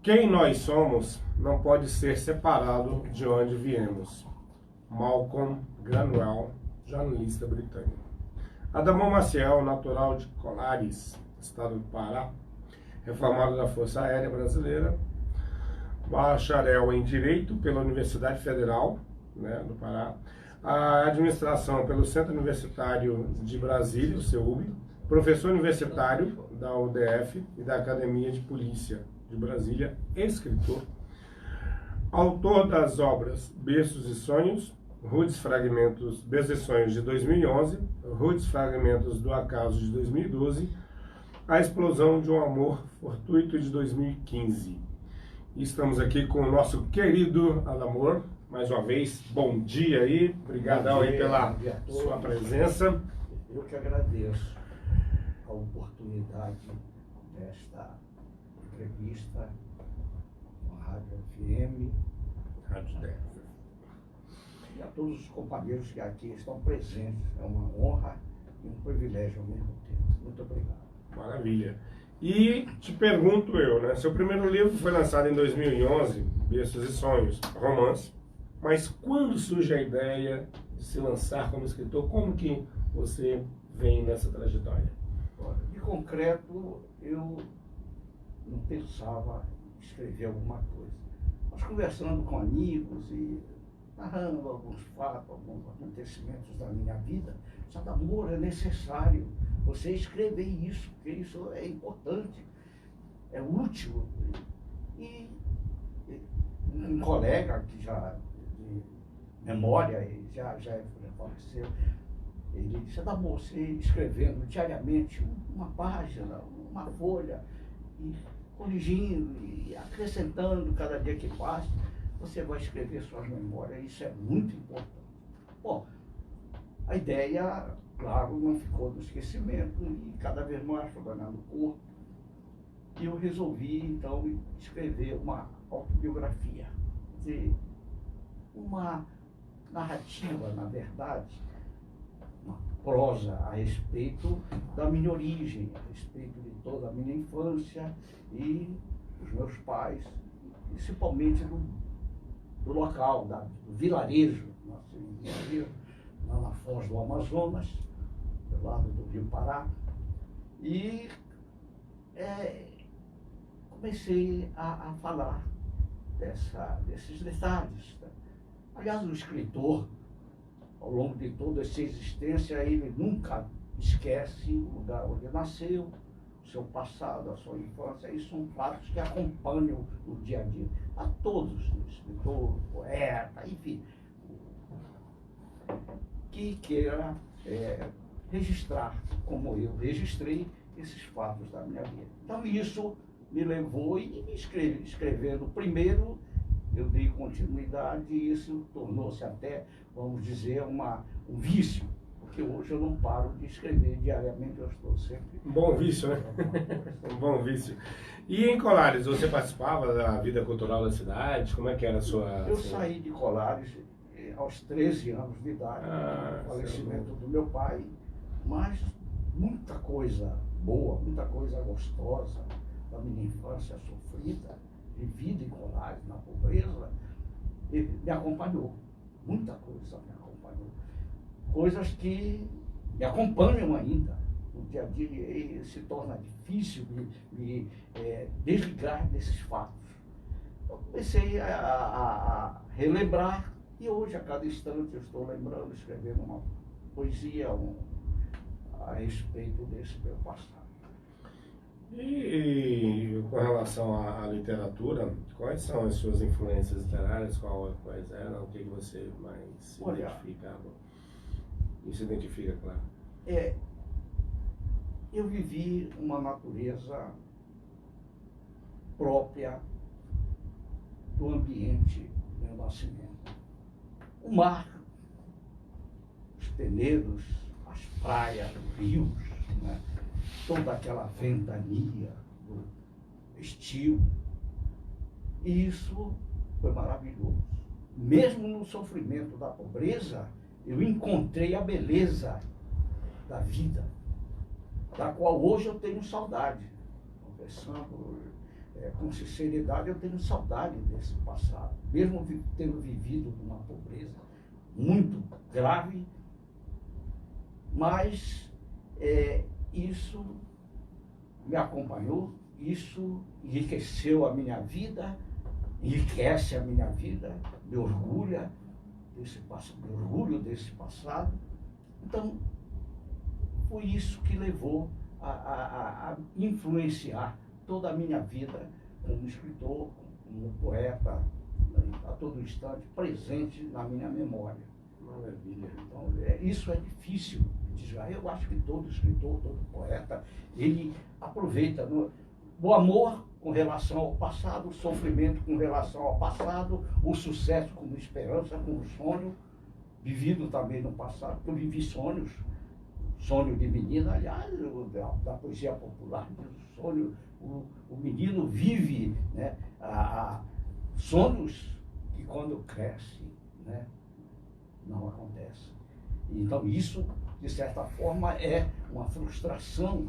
Quem nós somos não pode ser separado de onde viemos. Malcolm Gladwell, jornalista britânico. Adamão Maciel, natural de Colares, estado do Pará, reformado da Força Aérea Brasileira, bacharel em Direito pela Universidade Federal, do Pará, a administração pelo Centro Universitário de Brasília, o CEUB, professor universitário da UDF e da Academia de Polícia de Brasília, escritor, autor das obras Berços e Sonhos, Rudes Fragmentos, Berços e Sonhos de 2011, Rudes Fragmentos do Acaso de 2012, A Explosão de um Amor Fortuito de 2015. E estamos aqui com o nosso querido Adamor, mais uma vez, bom dia aí, obrigadão aí pela sua presença. Eu que agradeço a oportunidade desta entrevista com a Rádio FM, Rádio 10. e a todos os companheiros que aqui estão presentes. É uma honra e um privilégio ao mesmo tempo. Muito obrigado. Maravilha. E te pergunto eu, seu primeiro livro foi lançado em 2011, Berços e Sonhos, romance, mas quando surge a ideia de se lançar como escritor, como que você vem nessa trajetória? De concreto, eu não pensava em escrever alguma coisa, mas conversando com amigos e narrando alguns fatos, alguns acontecimentos da minha vida, sabe, amor, é necessário você escrever isso, porque isso é importante, é útil. E um colega que já de memória, já faleceu, ele disse: Adamor, você escrevendo diariamente uma página, uma folha, e corrigindo e acrescentando cada dia que passa, você vai escrever suas memórias, isso é muito importante. Bom, a ideia, claro, não ficou no esquecimento e cada vez mais foi ganhando corpo. E eu resolvi, então, escrever uma autobiografia, quer dizer, uma narrativa, na verdade, uma prosa a respeito da minha origem, a respeito de toda a minha infância e dos meus pais, principalmente do local, do vilarejo, nasci em vilarejo, lá na Foz do Amazonas, do lado do Rio Pará, e comecei a falar desses detalhes. Aliás, o escritor, ao longo de toda essa existência, ele nunca esquece o lugar onde nasceu, o seu passado, a sua infância. Isso são fatos que acompanham o dia a dia a todos, escritor, poeta, enfim, que queira registrar, como eu registrei, esses fatos da minha vida. Então isso me levou e escrevendo primeiro, eu dei continuidade e isso tornou-se até, vamos dizer, um vício, porque hoje eu não paro de escrever diariamente, eu estou sempre... Um bom vício, né? Um bom vício. E em Colares, você participava da vida cultural da cidade? Como é que era a sua... Eu saí de Colares aos 13 anos de idade, com o falecimento do meu pai, mas muita coisa boa, muita coisa gostosa da minha infância sofrida, vivida em Colares, na pobreza, me acompanhou. Muita coisa me acompanhou. Coisas que me acompanham ainda. No dia a dia se torna difícil me desligar desses fatos. Eu comecei a relembrar e hoje, a cada instante, eu estou lembrando, escrevendo uma poesia a respeito desse meu passado. E com relação à literatura, quais são as suas influências literárias? Quais eram? O que você mais se identificava? E se identifica, claro. Eu vivi uma natureza própria do ambiente do meu nascimento. O mar, os peneiros, as praias, os rios, né? Toda aquela ventania do estio. E isso foi maravilhoso. Mesmo no sofrimento da pobreza, eu encontrei a beleza da vida, da qual hoje eu tenho saudade. Conversando com sinceridade, eu tenho saudade desse passado. Mesmo tendo vivido uma pobreza muito grave, mas isso me acompanhou, isso enriqueceu a minha vida, enriquece a minha vida, me orgulho desse passado. Então, foi isso que levou a influenciar toda a minha vida como escritor, como poeta, a todo instante, presente na minha memória. Maravilha. Então, isso é difícil de desviar. Eu acho que todo escritor, todo poeta, ele aproveita o amor com relação ao passado, o sofrimento com relação ao passado, o sucesso como esperança, como sonho, vivido também no passado. Eu vivi sonho de menina, aliás, da poesia popular, sonho, o menino vive, né, sonhos que quando cresce, né, não acontece. Então isso, de certa forma, é uma frustração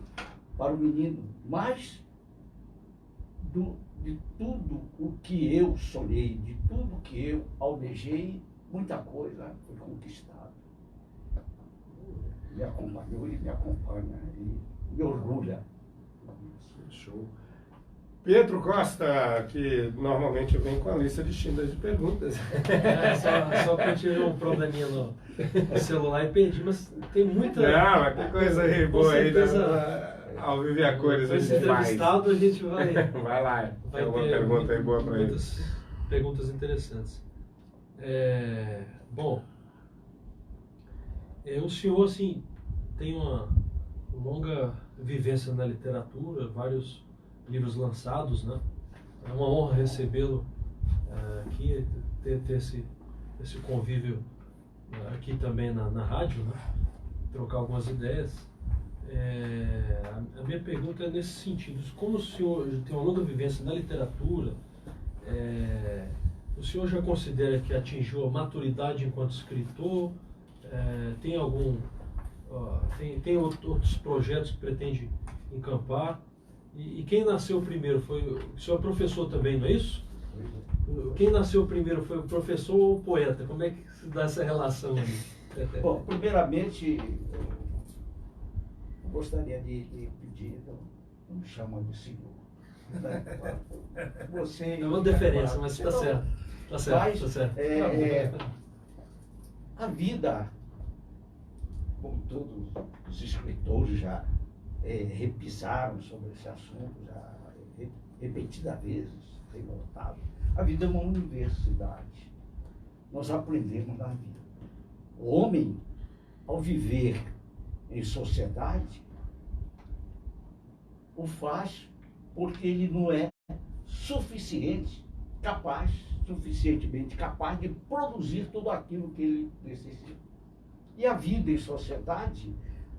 para o menino, mas de tudo o que eu sonhei, de tudo que eu almejei, muita coisa foi conquistada. Me acompanhou e me acompanha e me orgulha. Show. Pedro Costa, que normalmente vem com a lista de de perguntas. Só que eu tive um probleminha no celular e perdi, mas tem muita... Não, mas tem coisa aí boa aí. Ao viver a cores, a gente faz. A gente vai... Vai lá, vai tem alguma ter pergunta aí boa para ele? Muitas perguntas interessantes. Bom, o senhor, assim, tem uma longa vivência na literatura, vários livros lançados, né? É uma honra recebê-lo aqui, ter esse convívio aqui também na rádio, né? Trocar algumas ideias. A minha pergunta é nesse sentido: como o senhor tem uma longa vivência na literatura, o senhor já considera que atingiu a maturidade enquanto escritor? Tem tem outros projetos que pretende encampar? E quem nasceu primeiro foi... O senhor é professor também, não é isso? Quem nasceu primeiro foi o professor ou o poeta? Como é que se dá essa relação aí? Bom, primeiramente, eu gostaria de pedir, não me chama de senhor. Você... É uma deferência, mas está certo. Está certo, mas, está certo. A vida, como todos os escritores já repisaram sobre esse assunto, já repetidas vezes, tem voltado. A vida é uma universidade. Nós aprendemos na vida. O homem, ao viver em sociedade, o faz porque ele não é suficientemente capaz de produzir tudo aquilo que ele necessita. E a vida em sociedade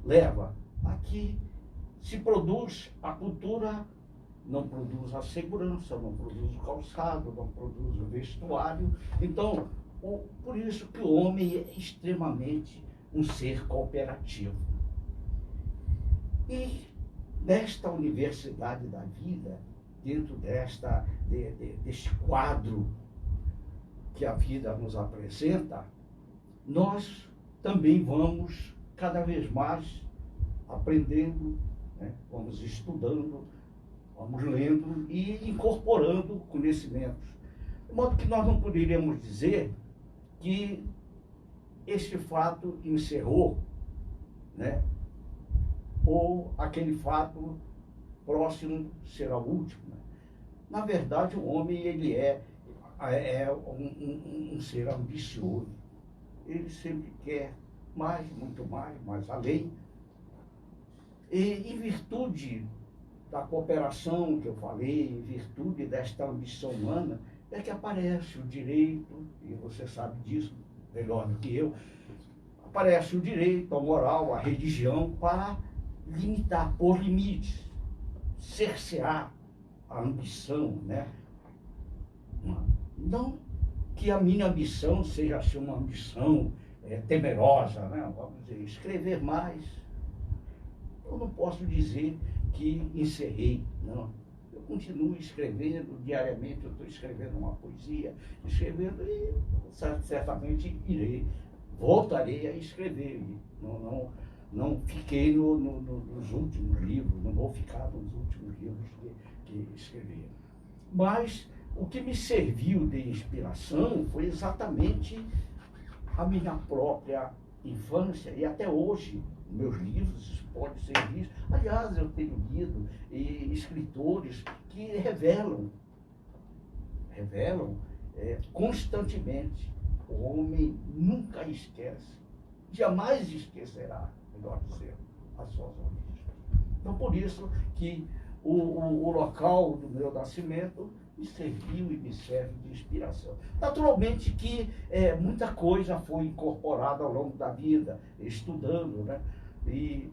leva a que se produz a cultura, não produz a segurança, não produz o calçado, não produz o vestuário. Então, por isso que o homem é extremamente um ser cooperativo. E nesta universidade da vida, dentro deste quadro que a vida nos apresenta, nós também vamos cada vez mais aprendendo, né? Vamos estudando, vamos lendo e incorporando conhecimentos. De modo que nós não poderíamos dizer que este fato encerrou, né? Ou aquele fato próximo será o último. Né? Na verdade, o homem ele é um ser ambicioso. Ele sempre quer mais, muito mais além. E em virtude da cooperação que eu falei, em virtude desta ambição humana, é que aparece o direito, e você sabe disso melhor do que eu, aparece o direito, a moral, a religião, para limitar, pôr limites, cercear a ambição, né? Não que a minha ambição seja assim, uma ambição temerosa, né? Vamos dizer, escrever mais. Eu não posso dizer que encerrei, não. Eu continuo escrevendo, diariamente eu estou escrevendo uma poesia, escrevendo e certamente voltarei a escrever. Não fiquei nos últimos livros, não vou ficar nos últimos livros que escrevi. Mas o que me serviu de inspiração foi exatamente a minha própria infância e até hoje. Meus livros podem ser vistos. Aliás, eu tenho lido escritores que revelam constantemente. O homem nunca esquece, jamais esquecerá, melhor dizendo, as suas origens. Então, por isso que o local do meu nascimento me serviu e me serve de inspiração. Naturalmente que muita coisa foi incorporada ao longo da vida, estudando, né? E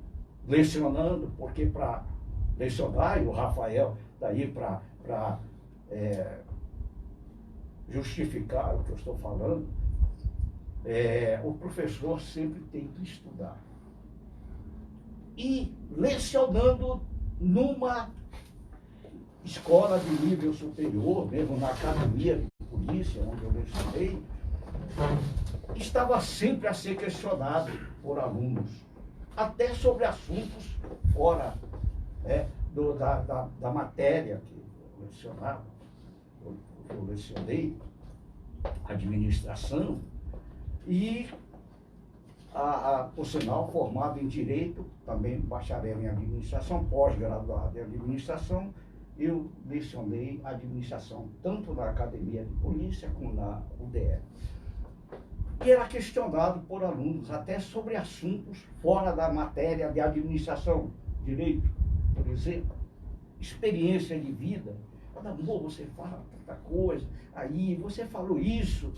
lecionando, porque para lecionar, e o Rafael daí para justificar o que eu estou falando, o professor sempre tem que estudar. E lecionando numa escola de nível superior, mesmo na academia de polícia, onde eu lecionei, estava sempre a ser questionado por alunos, até sobre assuntos fora da matéria que eu lecionava. Eu lecionei administração e, por sinal, formado em Direito, também bacharel em administração, pós-graduado em administração, eu lecionei administração tanto na Academia de Polícia como na UDF. E era questionado por alunos até sobre assuntos fora da matéria de administração, direito, por exemplo, experiência de vida. Amor, você fala tanta coisa, aí você falou isso.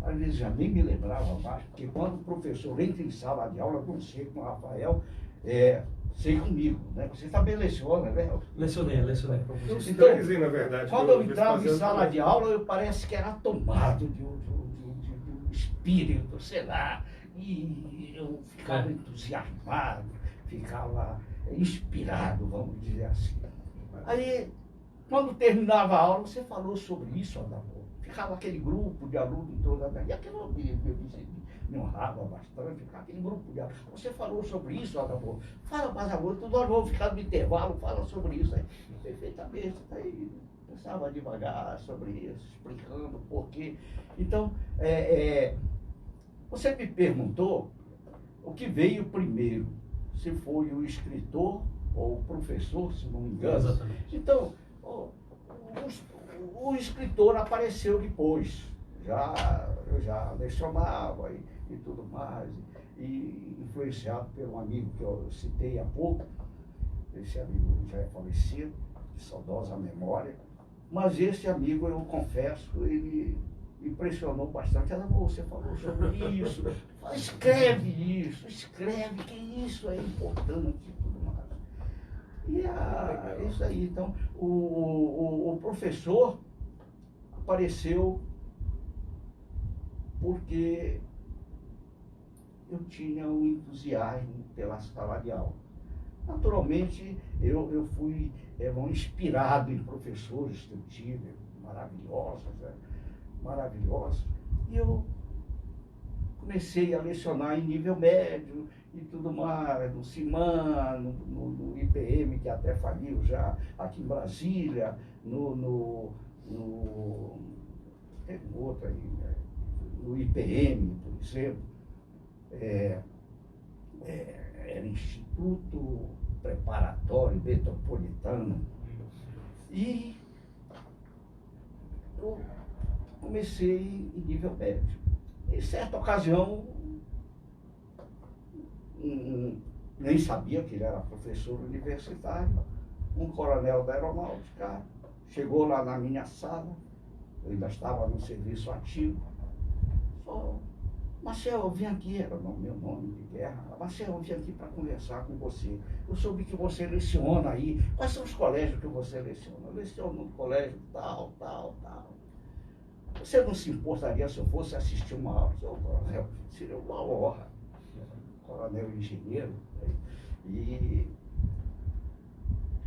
Às vezes já nem me lembrava mais, porque quando o professor entra em sala de aula, eu não sei com o Rafael, sei comigo, né? Você também leciona, né? Lecionei. Então, na verdade, quando eu entrava em sala de aula, eu parece que era tomado de um espírito, sei lá, e eu ficava entusiasmado, ficava inspirado, vamos dizer assim. Aí, quando terminava a aula, você falou sobre isso, Adamor. Ficava aquele grupo de alunos em toda a... E aquilo me honrava bastante, ficava aquele grupo de alunos. Você falou sobre isso, Adamor. Fala mais agora, nós vamos ficar no intervalo, fala sobre isso. Aí, perfeitamente, aí pensava devagar sobre isso, explicando o porquê. Então, você me perguntou o que veio primeiro, se foi o escritor ou o professor, se não me engano. Exatamente. Então, o escritor apareceu depois. Eu já lecionava e tudo mais, e influenciado por um amigo que eu citei há pouco. Esse amigo já é falecido, de saudosa memória, mas esse amigo, eu confesso, ele impressionou bastante. Ela, você falou sobre isso, escreve, que isso é importante e tudo mais. E isso aí, então, o professor apareceu porque eu tinha um entusiasmo pela sala de aula. Naturalmente, eu fui inspirado em professores que eu tive, maravilhosos, e eu comecei a lecionar em nível médio e tudo mais, no CIMAN, no IPM, que até faliu já aqui em Brasília, tem outro aí, no IPM, por exemplo, era Instituto Preparatório Metropolitano. E eu comecei em nível médio. Em certa ocasião, nem sabia que ele era professor universitário, um coronel da aeronáutica chegou lá na minha sala, eu ainda estava no serviço ativo, falou: Marcel, eu vim aqui, era o meu nome de guerra, Marcel, eu vim aqui para conversar com você. Eu soube que você leciona aí. Quais são os colégios que você leciona? Eu leciono no colégio tal. Você não se importaria se eu fosse assistir uma aula? Seu coronel, seria uma honra. Coronel engenheiro. E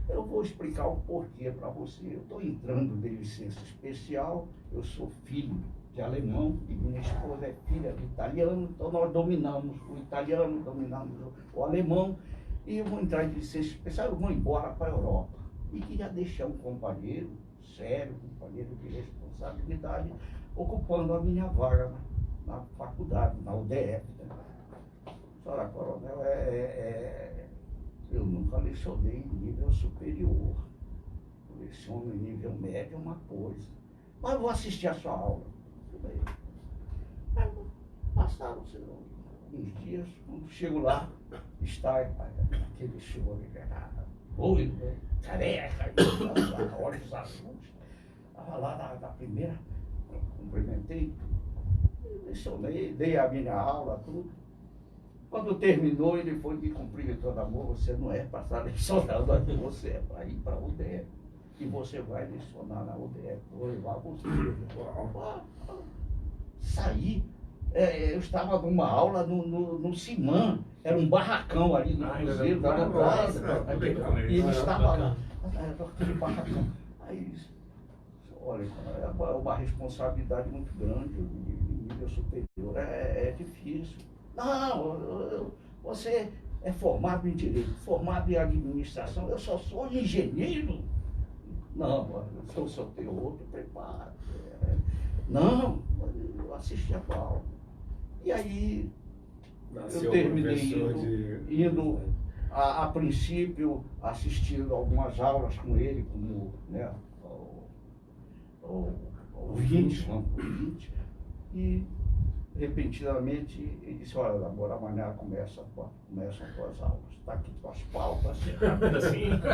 Eu vou explicar o porquê para você. Eu estou entrando de licença especial, eu sou filho de alemão e minha esposa é filha de italiano, então nós dominamos o italiano, dominamos o alemão, e eu vou entrar em licença especial, eu vou embora para a Europa. E queria deixar um companheiro sério, um companheiro de responsabilidade, ocupando a minha vaga na faculdade, na UDF. Né? Senhora Coronel, eu nunca lecionei em nível superior. Eu leciono em nível médio uma coisa. Mas eu vou assistir a sua aula. Tudo bem. Aí, passaram uns dias, quando chego lá, está aquele senhor loiro, careca, olhos azuis. Estava lá na primeira, cumprimentei, lecionei, dei a minha aula, tudo. Quando terminou, ele foi me cumprimentando, amor, você não é para estar lecionando aqui, você é para ir para a UDF. E você vai lecionar na UDF. Vou levar você. Saí. Eu estava numa aula no Simã, era um barracão ali no Cruzeiro da Lopasa. E ele estava lá, aquele barracão. Aí, olha, é uma responsabilidade muito grande, em nível superior, é difícil. Não, você é formado em Direito, formado em Administração, eu só sou engenheiro. Não, se eu tenho outro, preparo. Não, eu assisti a aula. E aí, eu terminei indo a princípio, assistindo algumas aulas com ele, como né, o 20, e repentinamente ele disse, olha, agora amanhã começam as tuas aulas. Está aqui tuas pautas.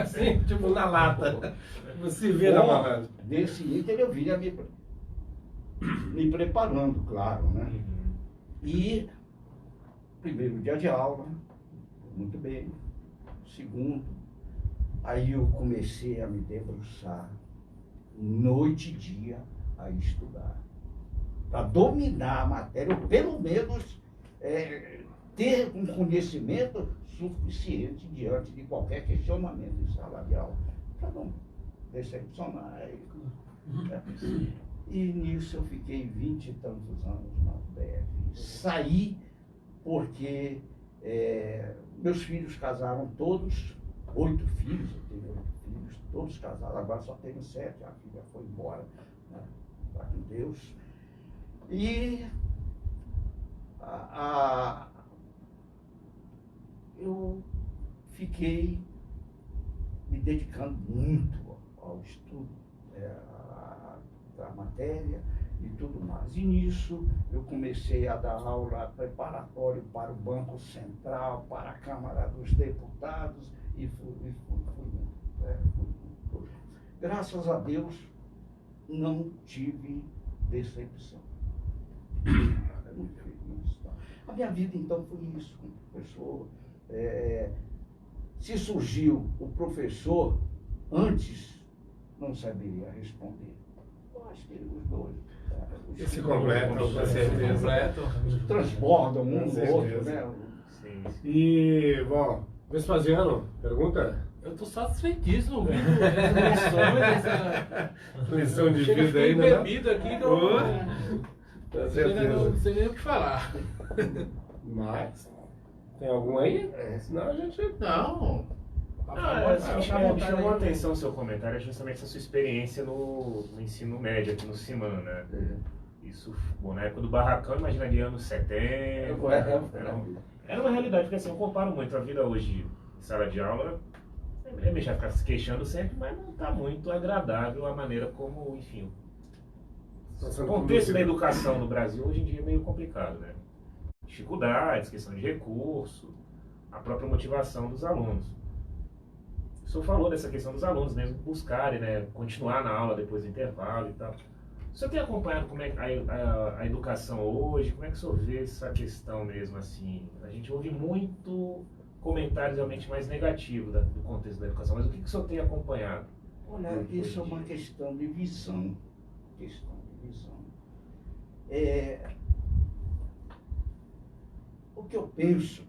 Assim, tipo na lata. Você vê na amarrando. Desse item eu vinha me preparando, claro, né? E primeiro dia de aula, muito bem. Segundo, aí eu comecei a me debruçar noite e dia a estudar. Para dominar a matéria, ou pelo menos ter um conhecimento suficiente diante de qualquer questionamento em sala de aula, para não decepcionar. E nisso eu fiquei 20 e tantos anos na UDF. Saí porque meus filhos casaram todos, 8 filhos, eu tenho 8 filhos, todos casados, agora só tenho 7, a filha foi embora, né, para com Deus. E eu fiquei me dedicando muito ao estudo da matéria e tudo mais. E nisso eu comecei a dar aula preparatório para o Banco Central, para a Câmara dos Deputados e fui. Graças a Deus não tive decepção. Muito feliz. A minha vida então foi isso, como professor. Se surgiu o professor, antes não saberia responder. Eu acho que os dois. Se completam, com certeza. Transbordam um no outro, né? Sim. E, bom, Vespasiano, pergunta? Eu estou satisfeitíssimo ouvindo essa lição de Chega, vida aí, né? bebido aqui, que eu não sei nem o que falar. Mas, tem algum aí? Senão a gente... Não. Me chamou a atenção o seu comentário, justamente essa sua experiência no ensino médio aqui no Simã, né? Isso, bom, na época do barracão, imagina ali anos 70. Era uma realidade, porque assim, eu comparo muito a vida hoje em sala de aula, a gente vai ficar se queixando sempre, mas não está muito agradável a maneira como, enfim, o contexto da educação no Brasil hoje em dia é meio complicado, né? Dificuldades, questão de recurso, a própria motivação dos alunos. O senhor falou dessa questão dos alunos mesmo buscarem, né, continuar na aula depois do intervalo e tal. O senhor tem acompanhado como é a educação hoje? Como é que o senhor vê essa questão mesmo assim? A gente ouve muito comentários realmente mais negativos do contexto da educação, mas o que o senhor tem acompanhado? Olha, isso é uma questão de visão. O que eu penso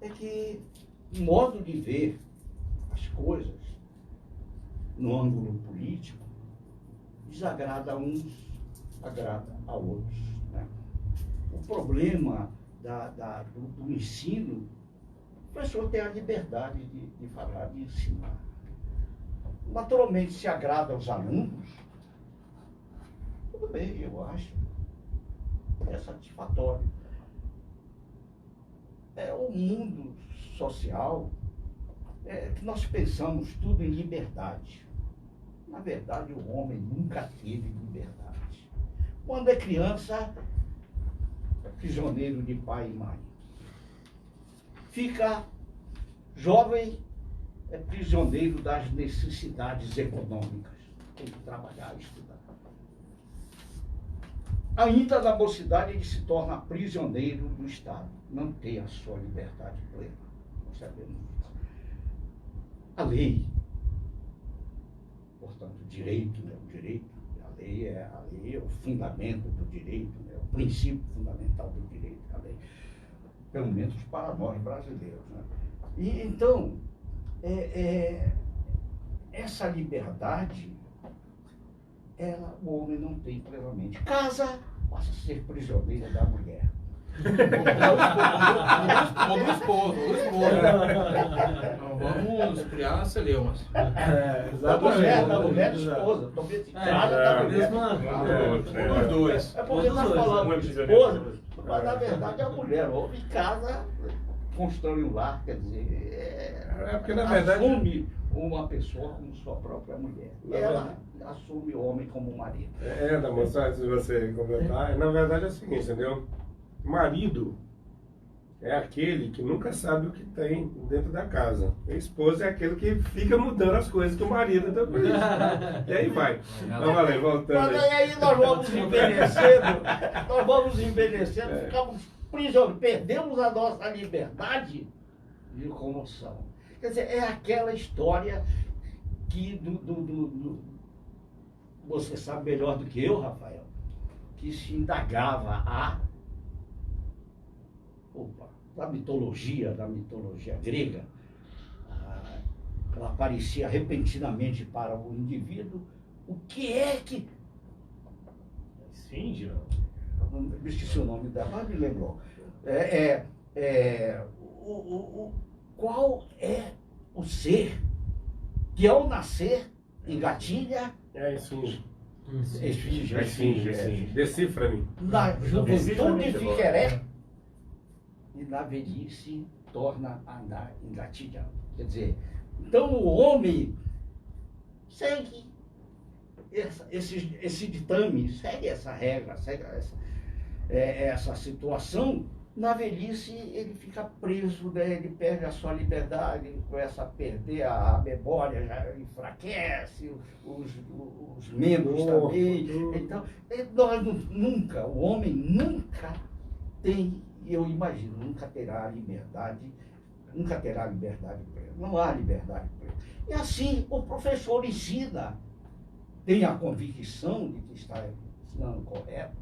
é que o modo de ver as coisas no ângulo político, desagrada a uns, agrada a outros, né? O problema do ensino, o professor tem a liberdade de falar, de ensinar. Naturalmente, se agrada aos alunos, tudo bem, eu acho. É satisfatório. O mundo social que nós pensamos tudo em liberdade. Na verdade, o homem nunca teve liberdade. Quando é criança, é prisioneiro de pai e mãe. Fica jovem, é prisioneiro das necessidades econômicas. Tem que trabalhar e estudar. Ainda na mocidade, ele se torna prisioneiro do Estado. Não tem a sua liberdade plena. Nós sabemos disso. A lei, portanto, o direito, né? O direito, a lei é o fundamento do direito, né? O princípio fundamental do direito, a lei. Pelo menos para nós brasileiros, né? E então, essa liberdade, o homem não tem plenamente. Casa, passa a ser prisioneiro da mulher. Ou do esposo. Não vamos criar celeumas. Da mulher de esposa. Talvez da mulher. Os dois. É porque nós falamos de esposa, mas na verdade a mulher, o homem casa, constrói um lar, quer dizer, porque na verdade assume uma pessoa como sua própria mulher. Ela assume o homem como marido. Da moça, antes de você comentar, na verdade é o seguinte, entendeu? Marido é aquele que nunca sabe o que tem dentro da casa. A esposa é aquele que fica mudando as coisas que o marido também. E aí vai. Então, valeu, voltando. Mas aí nós vamos envelhecendo, ficamos prisioneiros, perdemos a nossa liberdade de locomoção. Quer dizer, é aquela história que você sabe melhor do que eu, Rafael, que se indagava da mitologia grega. Ela aparecia repentinamente para o indivíduo. O que é que... Esfinge, não? Eu esqueci o nome dela, mas me lembrou. Qual é o ser que ao nascer engatilha... Esfinge. Esfinge. Decifra-me. Na juventude fica ereto e na velhice torna a andar engatilhado. Quer dizer, então o homem segue esse ditame, segue essa regra, segue essa situação. Na velhice ele fica preso, né? Ele perde a sua liberdade, ele começa a perder a memória, já enfraquece, os membros também. Então, o homem nunca tem, eu imagino, nunca terá liberdade plena. Não há liberdade plena. E assim o professor ensina, tem a convicção de que está ensinando correto,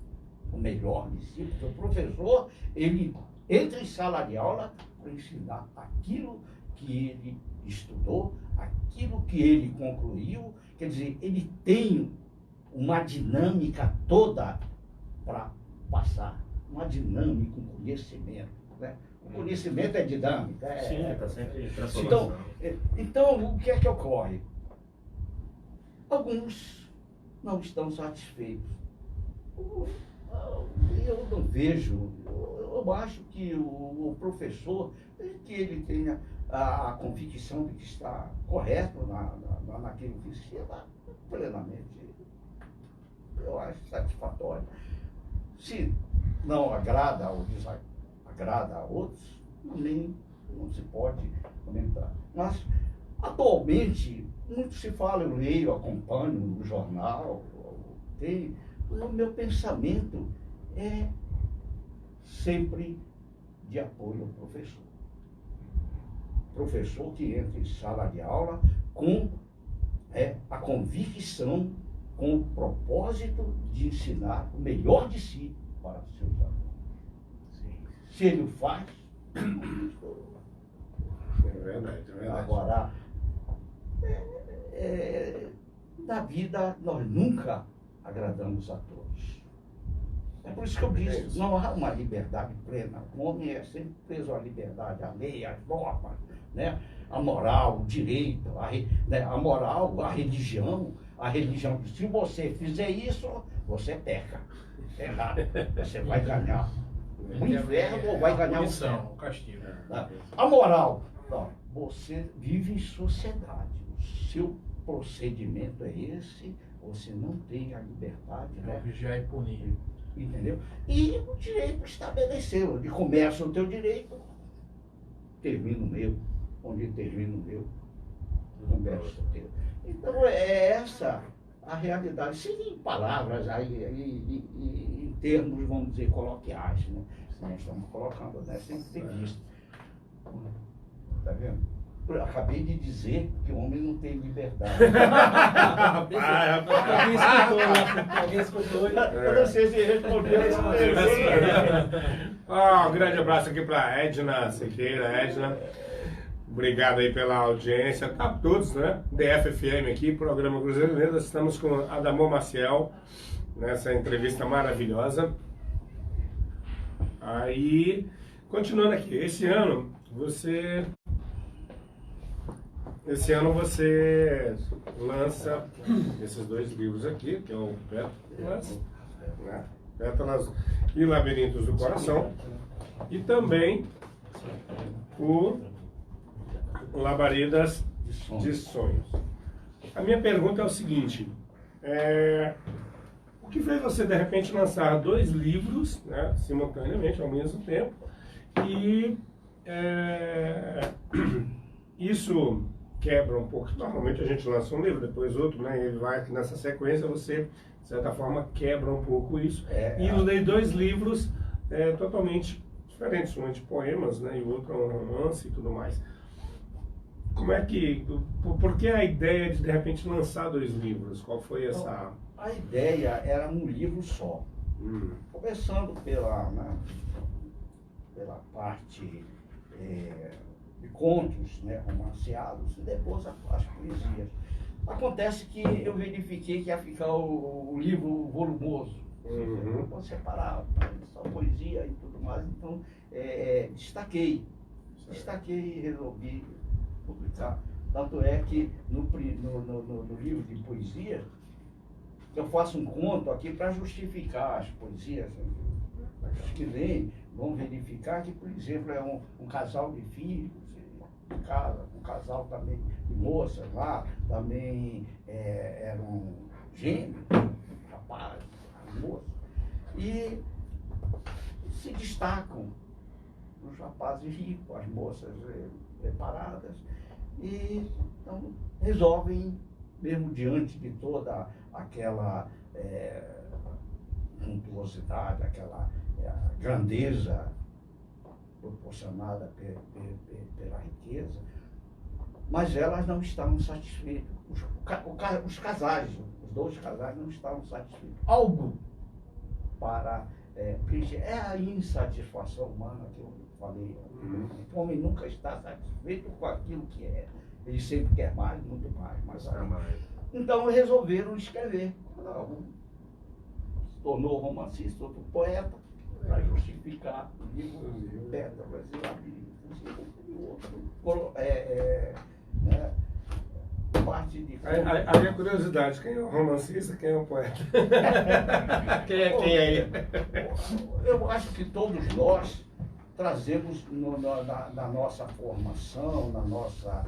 o melhor de si, porque o professor, ele entra em sala de aula para ensinar aquilo que ele estudou, aquilo que ele concluiu, quer dizer, ele tem uma dinâmica toda para passar, uma dinâmica, um conhecimento, né? O conhecimento é dinâmico. Sim, está sempre transformação. Então, o que é que ocorre? Alguns não estão satisfeitos. Eu não vejo, eu acho que o professor, que ele tenha a convicção de que está correto naquilo que ensina, plenamente, eu acho satisfatório. Se não agrada ou desagrada a outros, não se pode comentar. Mas, atualmente, muito se fala, eu leio, acompanho no jornal, o meu pensamento é sempre de apoio ao professor. Professor que entra em sala de aula com a convicção, com o propósito de ensinar o melhor de si para os seus alunos. Sim. Se ele o faz, É verdade. agora, na vida nós nunca agradamos a todos. É por isso que eu disse, não há uma liberdade plena. O homem é sempre preso à liberdade, à lei, às normas, né? A moral, o direito, né? A moral, a religião. Se você fizer isso, você peca. É errado. Você vai ganhar o inferno ou vai ganhar o céu. O castigo. A moral, não, você vive em sociedade. O seu procedimento é esse, você não tem a liberdade, né? Vigiar e punir. Entendeu? E o direito estabeleceu. Onde começa o teu direito, termina o meu. Onde termina o meu, começa o teu. Então é essa a realidade. Sem palavras aí, em termos, vamos dizer, coloquiais, né? Nós estamos colocando nessa entrevista. Está vendo? Eu acabei de dizer que o homem não tem liberdade. Alguém escutou? Eu não sei se respondeu. Um grande abraço aqui para a Edna Sequeira. Edna, obrigado aí pela audiência. Tá todos, né? DFFM aqui, programa Cruzeiro Mineiro. Nós estamos com Adamor Maciel nessa entrevista maravilhosa. Aí, continuando aqui, esse ano você lança esses dois livros aqui, que é o Pétalas, né? Pétalas e Labirintos do Coração, e também o Labaredas de Sonhos. A minha pergunta é o seguinte, o que fez você de repente lançar dois livros, né, simultaneamente, ao mesmo tempo, e isso quebra um pouco. Normalmente a gente lança um livro, depois outro, né? E vai nessa sequência, você, de certa forma, quebra um pouco isso. E os dois livros totalmente diferentes, um de poemas, né? E o outro é um romance e tudo mais. Como é que... Por que a ideia de repente, lançar dois livros? Qual foi essa... A ideia era um livro só. Começando pela parte... de contos, né, romanceados, e depois as poesias. Acontece que eu verifiquei que ia ficar o livro volumoso. Eu vou separar só poesia e tudo mais, então destaquei e resolvi publicar. Tanto é que no livro de poesia, eu faço um conto aqui para justificar as poesias. Os que leem vão verificar que, por exemplo, é um casal de filhos, de casa, um casal também de moças lá, também eram gêmeos, rapazes, moças, e se destacam os rapazes ricos, as moças preparadas, e então resolvem, mesmo diante de toda aquela suntuosidade, aquela grandeza proporcionada pela riqueza, mas elas não estavam satisfeitas. Os casais, os dois casais não estavam satisfeitos. Algo para preencher. É a insatisfação humana que eu falei. O homem nunca está satisfeito com aquilo que é. Ele sempre quer mais, muito mais. Então resolveram escrever. Um se tornou romancista, outro poeta, para justificar o livro Pétalas e Labirintos, e o outro parte de... A minha curiosidade, quem é o romancista, quem é o poeta? Quem é ele? Eu acho que todos nós trazemos na nossa formação, na nossa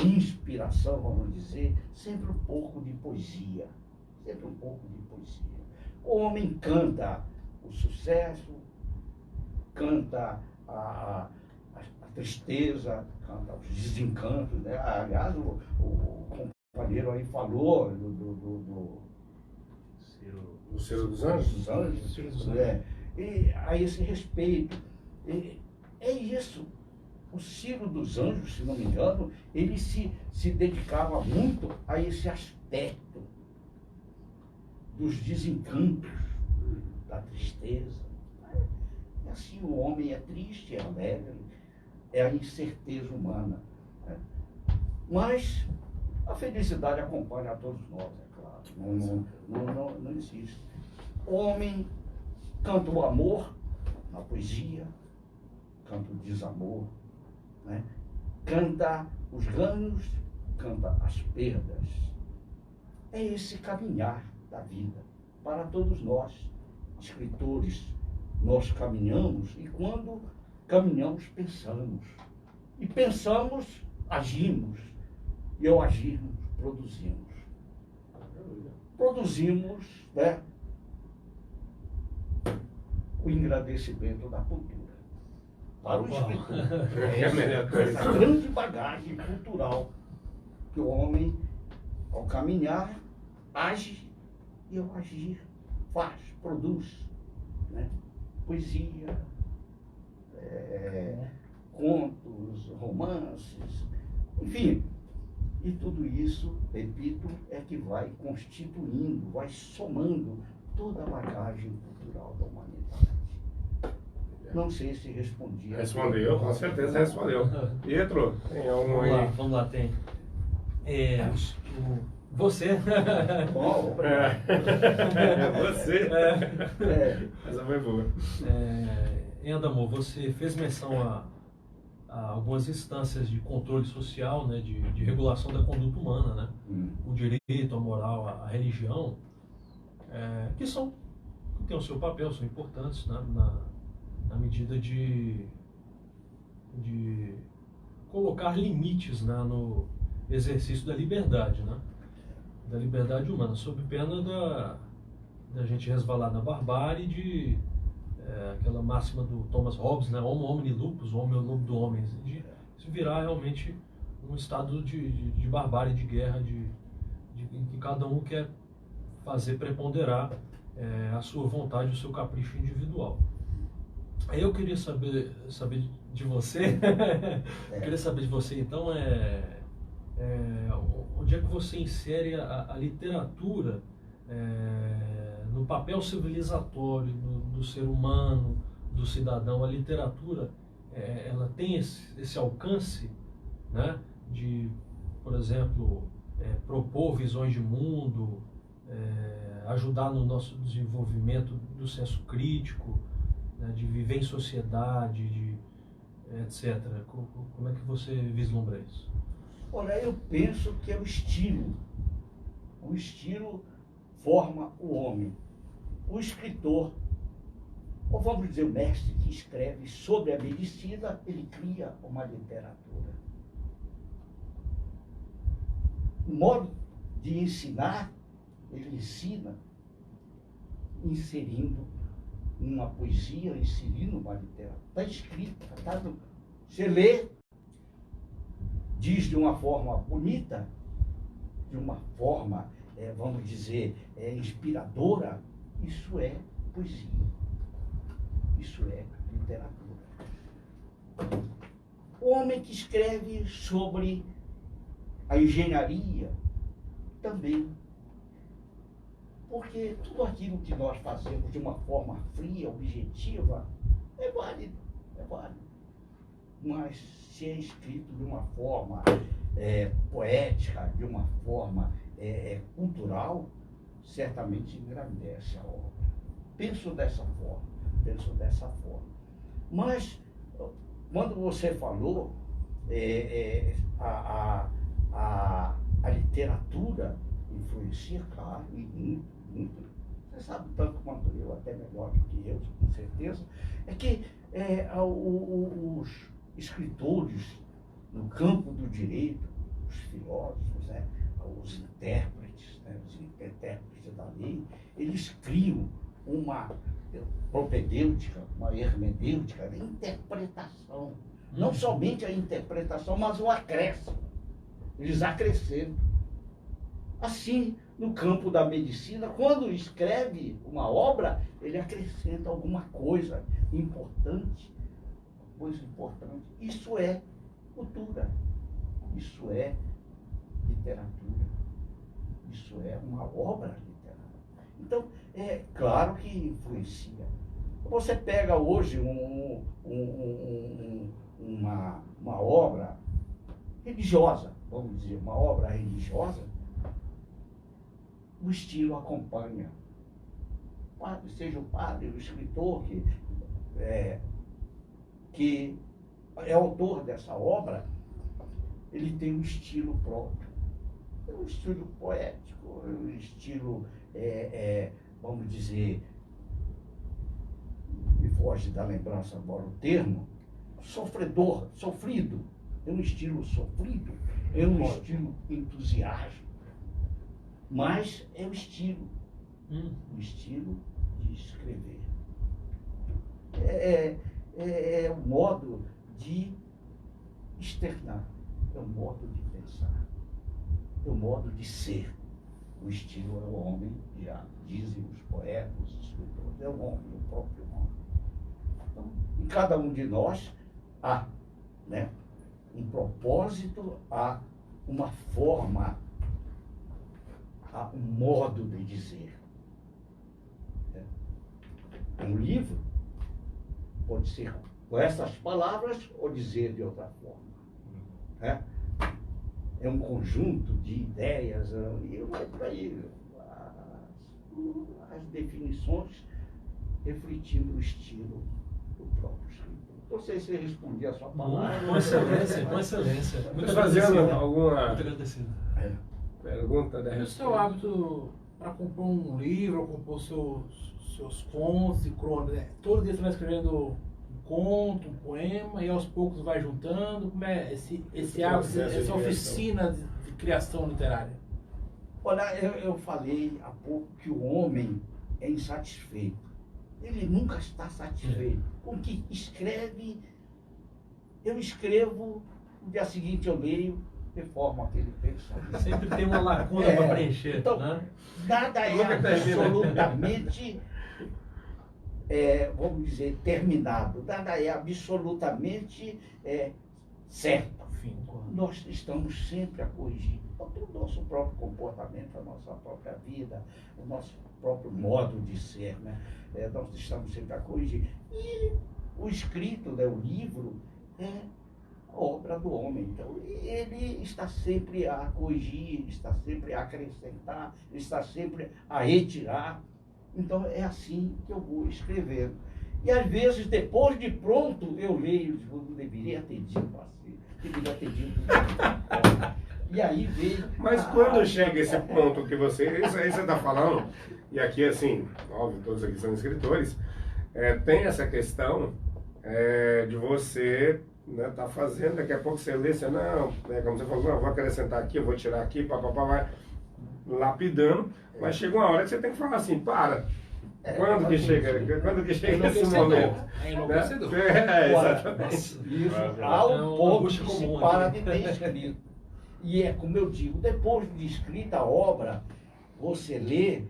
inspiração, vamos dizer, sempre um pouco de poesia. Sempre um pouco de poesia. O homem canta o sucesso, canta a tristeza, canta os desencantos, né? Aliás, o companheiro aí falou do Ciro dos Anjos, né? E a esse respeito. É isso. O Ciro dos Anjos, se não me engano, ele se dedicava muito a esse aspecto dos desencantos, da tristeza. E assim o homem é triste, é alegre, é a incerteza humana. Né? Mas A felicidade acompanha a todos nós, é claro. Não existe. Homem canta o amor na poesia, canta o desamor, né? Canta os ganhos, canta as perdas. É esse caminhar da vida para todos nós, escritores. Nós caminhamos e quando caminhamos pensamos. E pensamos, agimos. E ao agirmos, produzimos. Produzimos, né, o engrandecimento da cultura. Para o escritor. Essa grande bagagem cultural que o homem, ao caminhar, age e ao agir, faz, produz. Né? Poesia, contos, romances, enfim. E tudo isso, repito, é que vai constituindo, vai somando toda a bagagem cultural da humanidade. Não sei se respondi. Respondeu, com certeza respondeu. Pietro, tem algum aí? Vamos lá, tem. Você. Bom, Você. Essa foi boa. Em Adamo, você fez menção a algumas instâncias de controle social, né, de regulação da conduta humana, né? O direito, a moral, a religião, que têm o seu papel, são importantes, né, na medida de colocar limites, né, no exercício da liberdade, né? Da liberdade humana, sob pena da gente resvalar na barbárie, aquela máxima do Thomas Hobbes, né? Homo homini lupus, o homem é o lobo do homem, de se virar realmente um estado de barbárie, de guerra, em que cada um quer fazer preponderar a sua vontade, o seu capricho individual. Aí eu queria saber de você, então, onde é que você insere a literatura no papel civilizatório do ser humano, do cidadão? A literatura, ela tem esse alcance, né, de, por exemplo, propor visões de mundo, ajudar no nosso desenvolvimento do senso crítico, né, de viver em sociedade, etc. Como é que você vislumbra isso? Olha, eu penso que é o estilo. O estilo forma o homem. O escritor, ou vamos dizer o mestre que escreve sobre a medicina, ele cria uma literatura. O modo de ensinar, ele ensina inserindo uma poesia, inserindo uma literatura. Está escrito, você lê, diz de uma forma bonita, de uma forma, vamos dizer, inspiradora. Isso é poesia. Isso é literatura. O homem que escreve sobre a engenharia também. Porque tudo aquilo que nós fazemos de uma forma fria, objetiva, é válido. Mas se é escrito de uma forma poética, de uma forma cultural, certamente engrandece a obra. Penso dessa forma. Mas, quando você falou, a literatura influencia, claro, e muito. Você sabe tanto quanto eu, até melhor do que eu, com certeza, é que os escritores no campo do direito, os filósofos, né, os intérpretes da lei, eles criam uma propedêutica, uma hermenêutica de interpretação. Não somente a interpretação, mas o acréscimo. Eles acrescentam. Assim, no campo da medicina, quando escreve uma obra, ele acrescenta alguma coisa importante. Isso é cultura. Isso é literatura. Isso é uma obra literária. Então, é claro que influencia. Você pega hoje uma obra religiosa, vamos dizer, uma obra religiosa, o estilo acompanha. Seja o padre, o escritor que é autor dessa obra, ele tem um estilo próprio. É um estilo poético, é um estilo, vamos dizer, me foge da lembrança agora o termo, sofrido. É um estilo sofrido, é um estilo entusiasmo, mas é o estilo de escrever. É um modo de externar, é um modo de pensar, é um modo de ser. O estilo é o homem, já dizem os poetas, os escritores, é o homem, o próprio homem. Então, em cada um de nós há, né, um propósito, há uma forma, há um modo de dizer. Um livro pode ser com essas palavras ou dizer de outra forma. É um conjunto de ideias, e vai por aí as definições refletindo o estilo do próprio escritor. Não sei se eu respondi a sua palavra. Com excelência, com excelência. Muito Fazendo agradecido. alguma Muito agradecido. pergunta da E o seu hábito para compor um livro, ou compor seus contos e crônicas, né? Todo dia você vai escrevendo um conto, um poema, e aos poucos vai juntando. Como é esse hábito, essa oficina de criação literária? Olha, eu falei há pouco que o homem é insatisfeito. Ele nunca está satisfeito. Com o que escreve, eu escrevo, no dia seguinte eu leio, reformo aquele pensamento. Sempre tem uma lacuna para preencher. Então, né? nada é absolutamente, vamos dizer, terminado. Nada é absolutamente certo. Nós estamos sempre a corrigir o nosso próprio comportamento, a nossa própria vida, o nosso próprio modo de ser, né? Nós estamos sempre a corrigir. E o escrito, né, o livro, é a obra do homem. Então, ele está sempre a corrigir, está sempre a acrescentar, está sempre a retirar. Então, é assim que eu vou escrevendo. E, às vezes, depois de pronto, eu leio, eu não deveria ter dito assim, deveria ter dito. E aí veio... Mas quando chega esse ponto que isso aí você está falando, e aqui, assim, óbvio, todos aqui são escritores, tem essa questão de você tá fazendo, daqui a pouco você lê, você não, como você falou, não, vou acrescentar aqui, eu vou tirar aqui, papapá, vai lapidando, mas chega uma hora que você tem que falar assim, para. Quando que chega esse momento? É enlouquecedor. Exatamente. Isso, há um ponto que se para de ter escrito. E é como eu digo, depois de escrita a obra, você lê,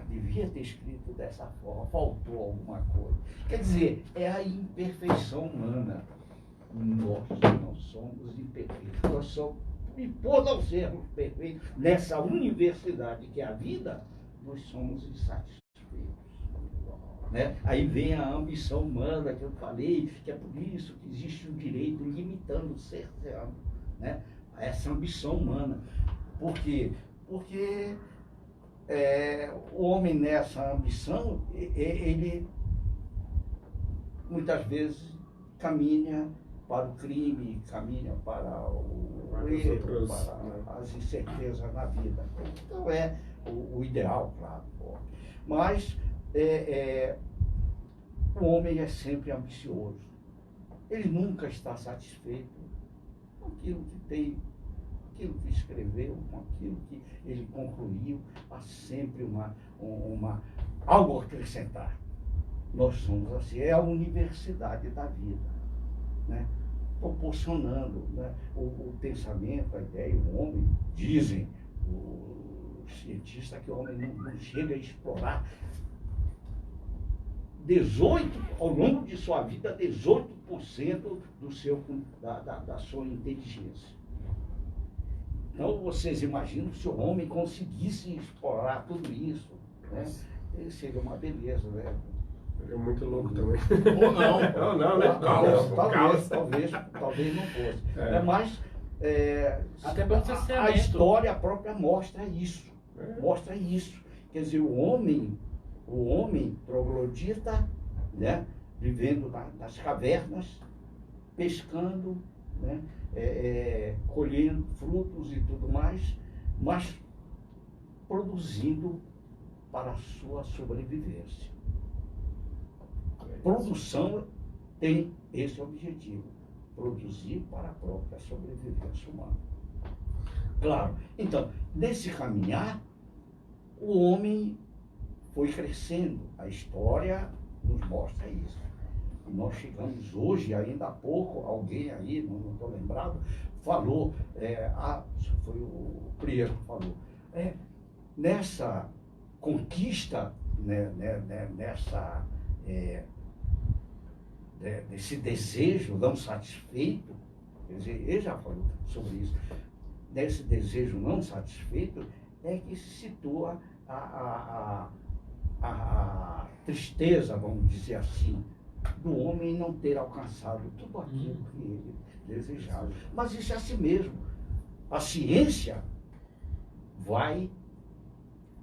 devia ter escrito dessa forma, faltou alguma coisa. Quer dizer, é a imperfeição humana. Nós não somos imperfeitos. Nós somos, e por não sermos perfeitos, nessa universidade que é a vida, nós somos insatisfeitos. Né? Aí vem a ambição humana que eu falei, que é por isso que existe um direito limitando, cerceando, né, essa ambição humana. Por quê? Porque o homem nessa ambição, ele muitas vezes caminha para o crime, caminha para o erro, para as incertezas na vida. Então é o ideal, claro. Mas o homem é sempre ambicioso. Ele nunca está satisfeito com aquilo que tem, aquilo que escreveu, com aquilo que ele concluiu. Há sempre algo a acrescentar. Nós somos assim, é a universidade da vida, né? Proporcionando, né, o pensamento, a ideia, o homem, dizem os cientistas que o homem não chega a explorar 18, ao longo de sua vida, 18% da sua inteligência. Então, vocês imaginam se o homem conseguisse explorar tudo isso, né? Seria uma beleza, né? Ele é muito louco também. Ou não. Não, né? Talvez não fosse. É. Mas Até pelo a cerceamento. história própria mostra isso. Mostra isso. Quer dizer, o homem troglodita, né, vivendo nas cavernas, pescando, né, colhendo frutos e tudo mais, mas produzindo para a sua sobrevivência. Produção tem esse objetivo, produzir para a própria sobrevivência humana. Claro, então, nesse caminhar, o homem foi crescendo, a história nos mostra isso. E nós chegamos hoje, ainda há pouco, alguém aí, não estou lembrado, falou, foi o Prieto que falou, nessa conquista, né, desse desejo não satisfeito, quer dizer, ele já falou sobre isso, desse desejo não satisfeito, é que se situa a tristeza, vamos dizer assim, do homem não ter alcançado tudo aquilo que ele desejava. Mas isso é assim mesmo. A ciência vai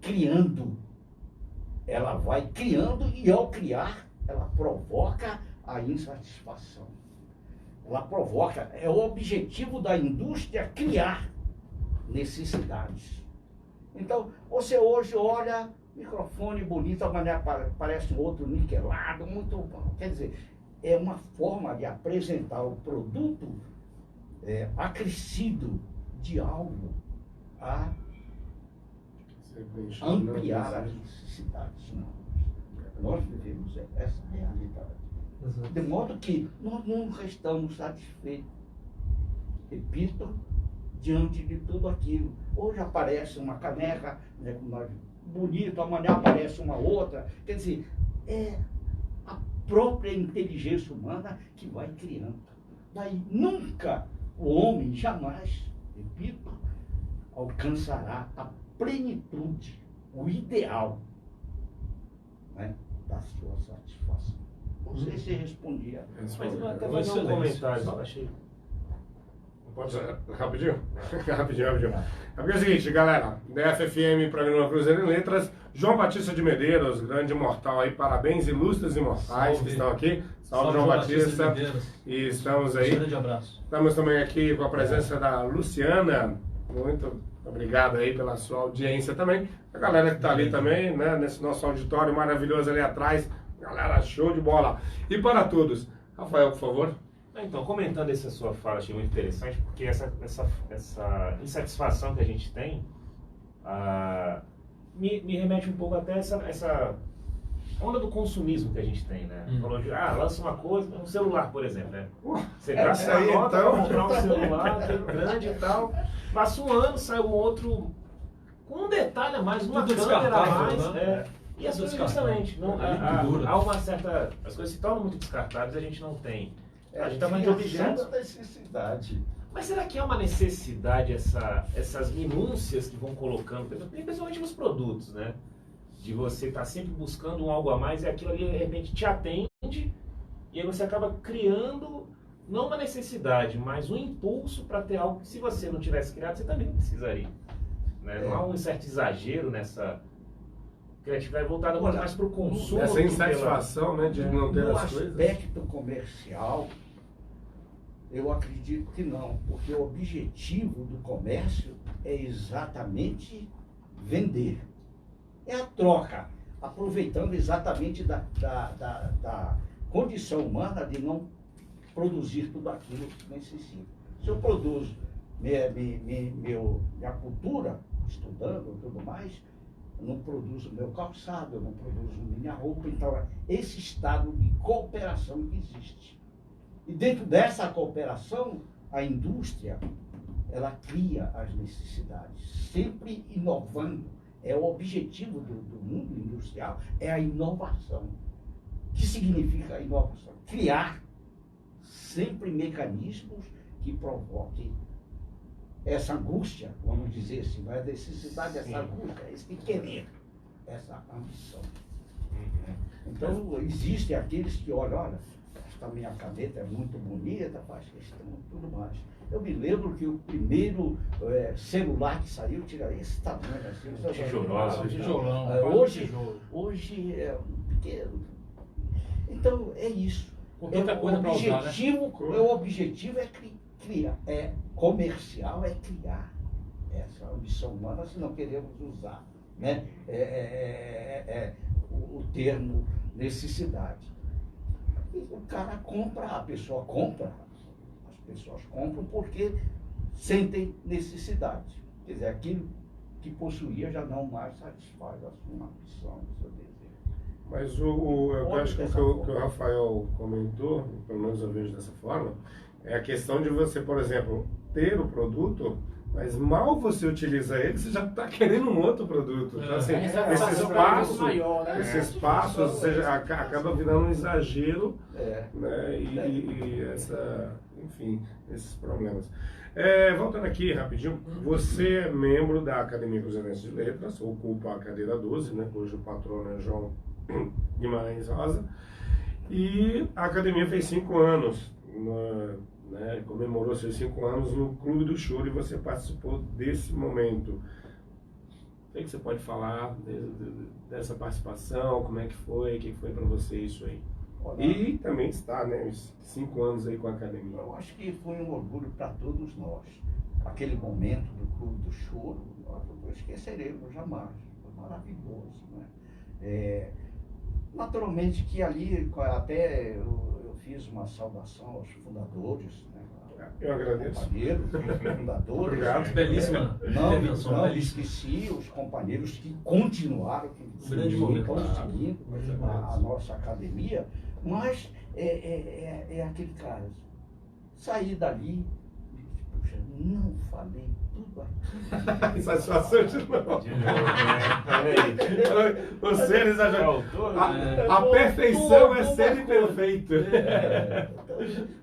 criando. Ela vai criando e, ao criar, ela provoca a insatisfação. Ela provoca, é o objetivo da indústria criar necessidades. Então, você hoje olha, microfone bonito, amanhã parece um outro niquelado, muito bom. Quer dizer, é uma forma de apresentar o produto acrescido de algo a ampliar as necessidades. Nós vivemos essa realidade. Exato. De modo que nós nunca estamos satisfeitos. Repito, diante de tudo aquilo. Hoje aparece uma caneca, né, bonito, amanhã aparece uma outra. Quer dizer, é a própria inteligência humana que vai criando. Daí nunca o homem, jamais, repito, alcançará a plenitude, o ideal, né, da sua satisfação. Não sei se respondia. Mas eu até Foi fazer um excelente. comentário, só achei. Pode ser rapidinho? Rapidinho. É porque é o seguinte, galera, DFFM, Programa Cruzeiro em Letras, João Batista de Medeiros, grande imortal aí, parabéns, ilustres imortais Salve. que estão aqui. Salve, João Batista. E estamos aí. Grande abraço. Estamos também aqui com a presença da Luciana. Muito obrigado aí pela sua audiência também. A galera que está ali também, né, nesse nosso auditório maravilhoso ali atrás. Galera, show de bola. E para todos, Rafael, por favor. Então, comentando essa sua fala, achei muito interessante, porque essa insatisfação que a gente tem me remete um pouco até essa onda do consumismo que a gente tem, né? Falou de, lança uma coisa, um celular, por exemplo, né? Você gasta a nota então. pra comprar um celular, que é grande e tal, passa um ano, sai um outro, com um detalhe a mais, uma Tudo câmera a mais, descartável, né? E as Tudo coisas justamente, não, descartável. há uma certa, as coisas se tornam muito descartáveis, a gente não tem. A gente está falando de objetos. Da necessidade. Mas será que é uma necessidade essas minúcias que vão colocando, principalmente nos produtos, né? De você estar sempre buscando um algo a mais e aquilo ali de repente te atende e aí você acaba criando não uma necessidade, mas um impulso para ter algo que se você não tivesse criado, você também precisaria. Né? Não há um certo exagero nessa criatividade voltada muito mais para o consumo. Essa insatisfação, né, de não ter No as coisas. aspecto comercial, eu acredito que não, porque o objetivo do comércio é exatamente vender. É a troca, aproveitando exatamente da condição humana de não produzir tudo aquilo que necessita. Se eu produzo minha cultura, estudando e tudo mais, eu não produzo meu calçado, eu não produzo minha roupa, então esse estado de cooperação que existe. E dentro dessa cooperação, a indústria, ela cria as necessidades, sempre inovando. É o objetivo do mundo industrial, é a inovação. O que significa a inovação? Criar sempre mecanismos que provoquem essa angústia, vamos dizer assim, a necessidade dessa angústia, esse querer, essa ambição. Então, existem aqueles que olham, olha, esta minha caneta é muito bonita, faz questão e tudo mais. Eu me lembro que o primeiro celular que saiu, tira esse tamanho assim. Tijolão. Hoje é um pequeno. Então, é isso. Com tanta coisa pra usar, né? O objetivo é criar, é comercial, é criar essa ambição humana, se não queremos usar, né? O termo necessidade. E o cara compra, a pessoa compra, as pessoas compram porque sentem necessidade. Quer dizer, aquilo que possuía já não mais satisfaz a sua ambição, o seu desejo. Mas eu acho que o que o Rafael comentou, pelo menos eu vejo dessa forma, é a questão de você, por exemplo, ter o produto, mas mal você utiliza ele, você já está querendo um outro produto. Então, assim, esse espaço acaba virando um exagero, né? Enfim, esses problemas. Voltando aqui rapidinho, você é membro da Academia Cruzeirense de Letras, ocupa a cadeira 12, né, cujo patrono é João Guimarães Rosa, e a academia fez 5 anos, né, comemorou seus 5 anos no Clube do Choro, e você participou desse momento. O que você pode falar dessa participação, como é que foi, o que foi para você isso aí? Olha, e também está, né, os 5 anos aí com a academia. Eu acho que foi um orgulho para todos nós. Aquele momento do Clube do Choro, nós não esqueceremos jamais. Foi maravilhoso, né? Naturalmente que ali, até eu fiz uma saudação aos fundadores, né? Eu agradeço. Companheiros, fundadores. Obrigado. Belíssima. Não esqueci os companheiros que continuaram, que estão seguindo a nossa academia, mas é aquele cara, sair dali, puxa, não falei tudo aqui. Satisfação de novo. Você exagerou. A perfeição é ser imperfeito.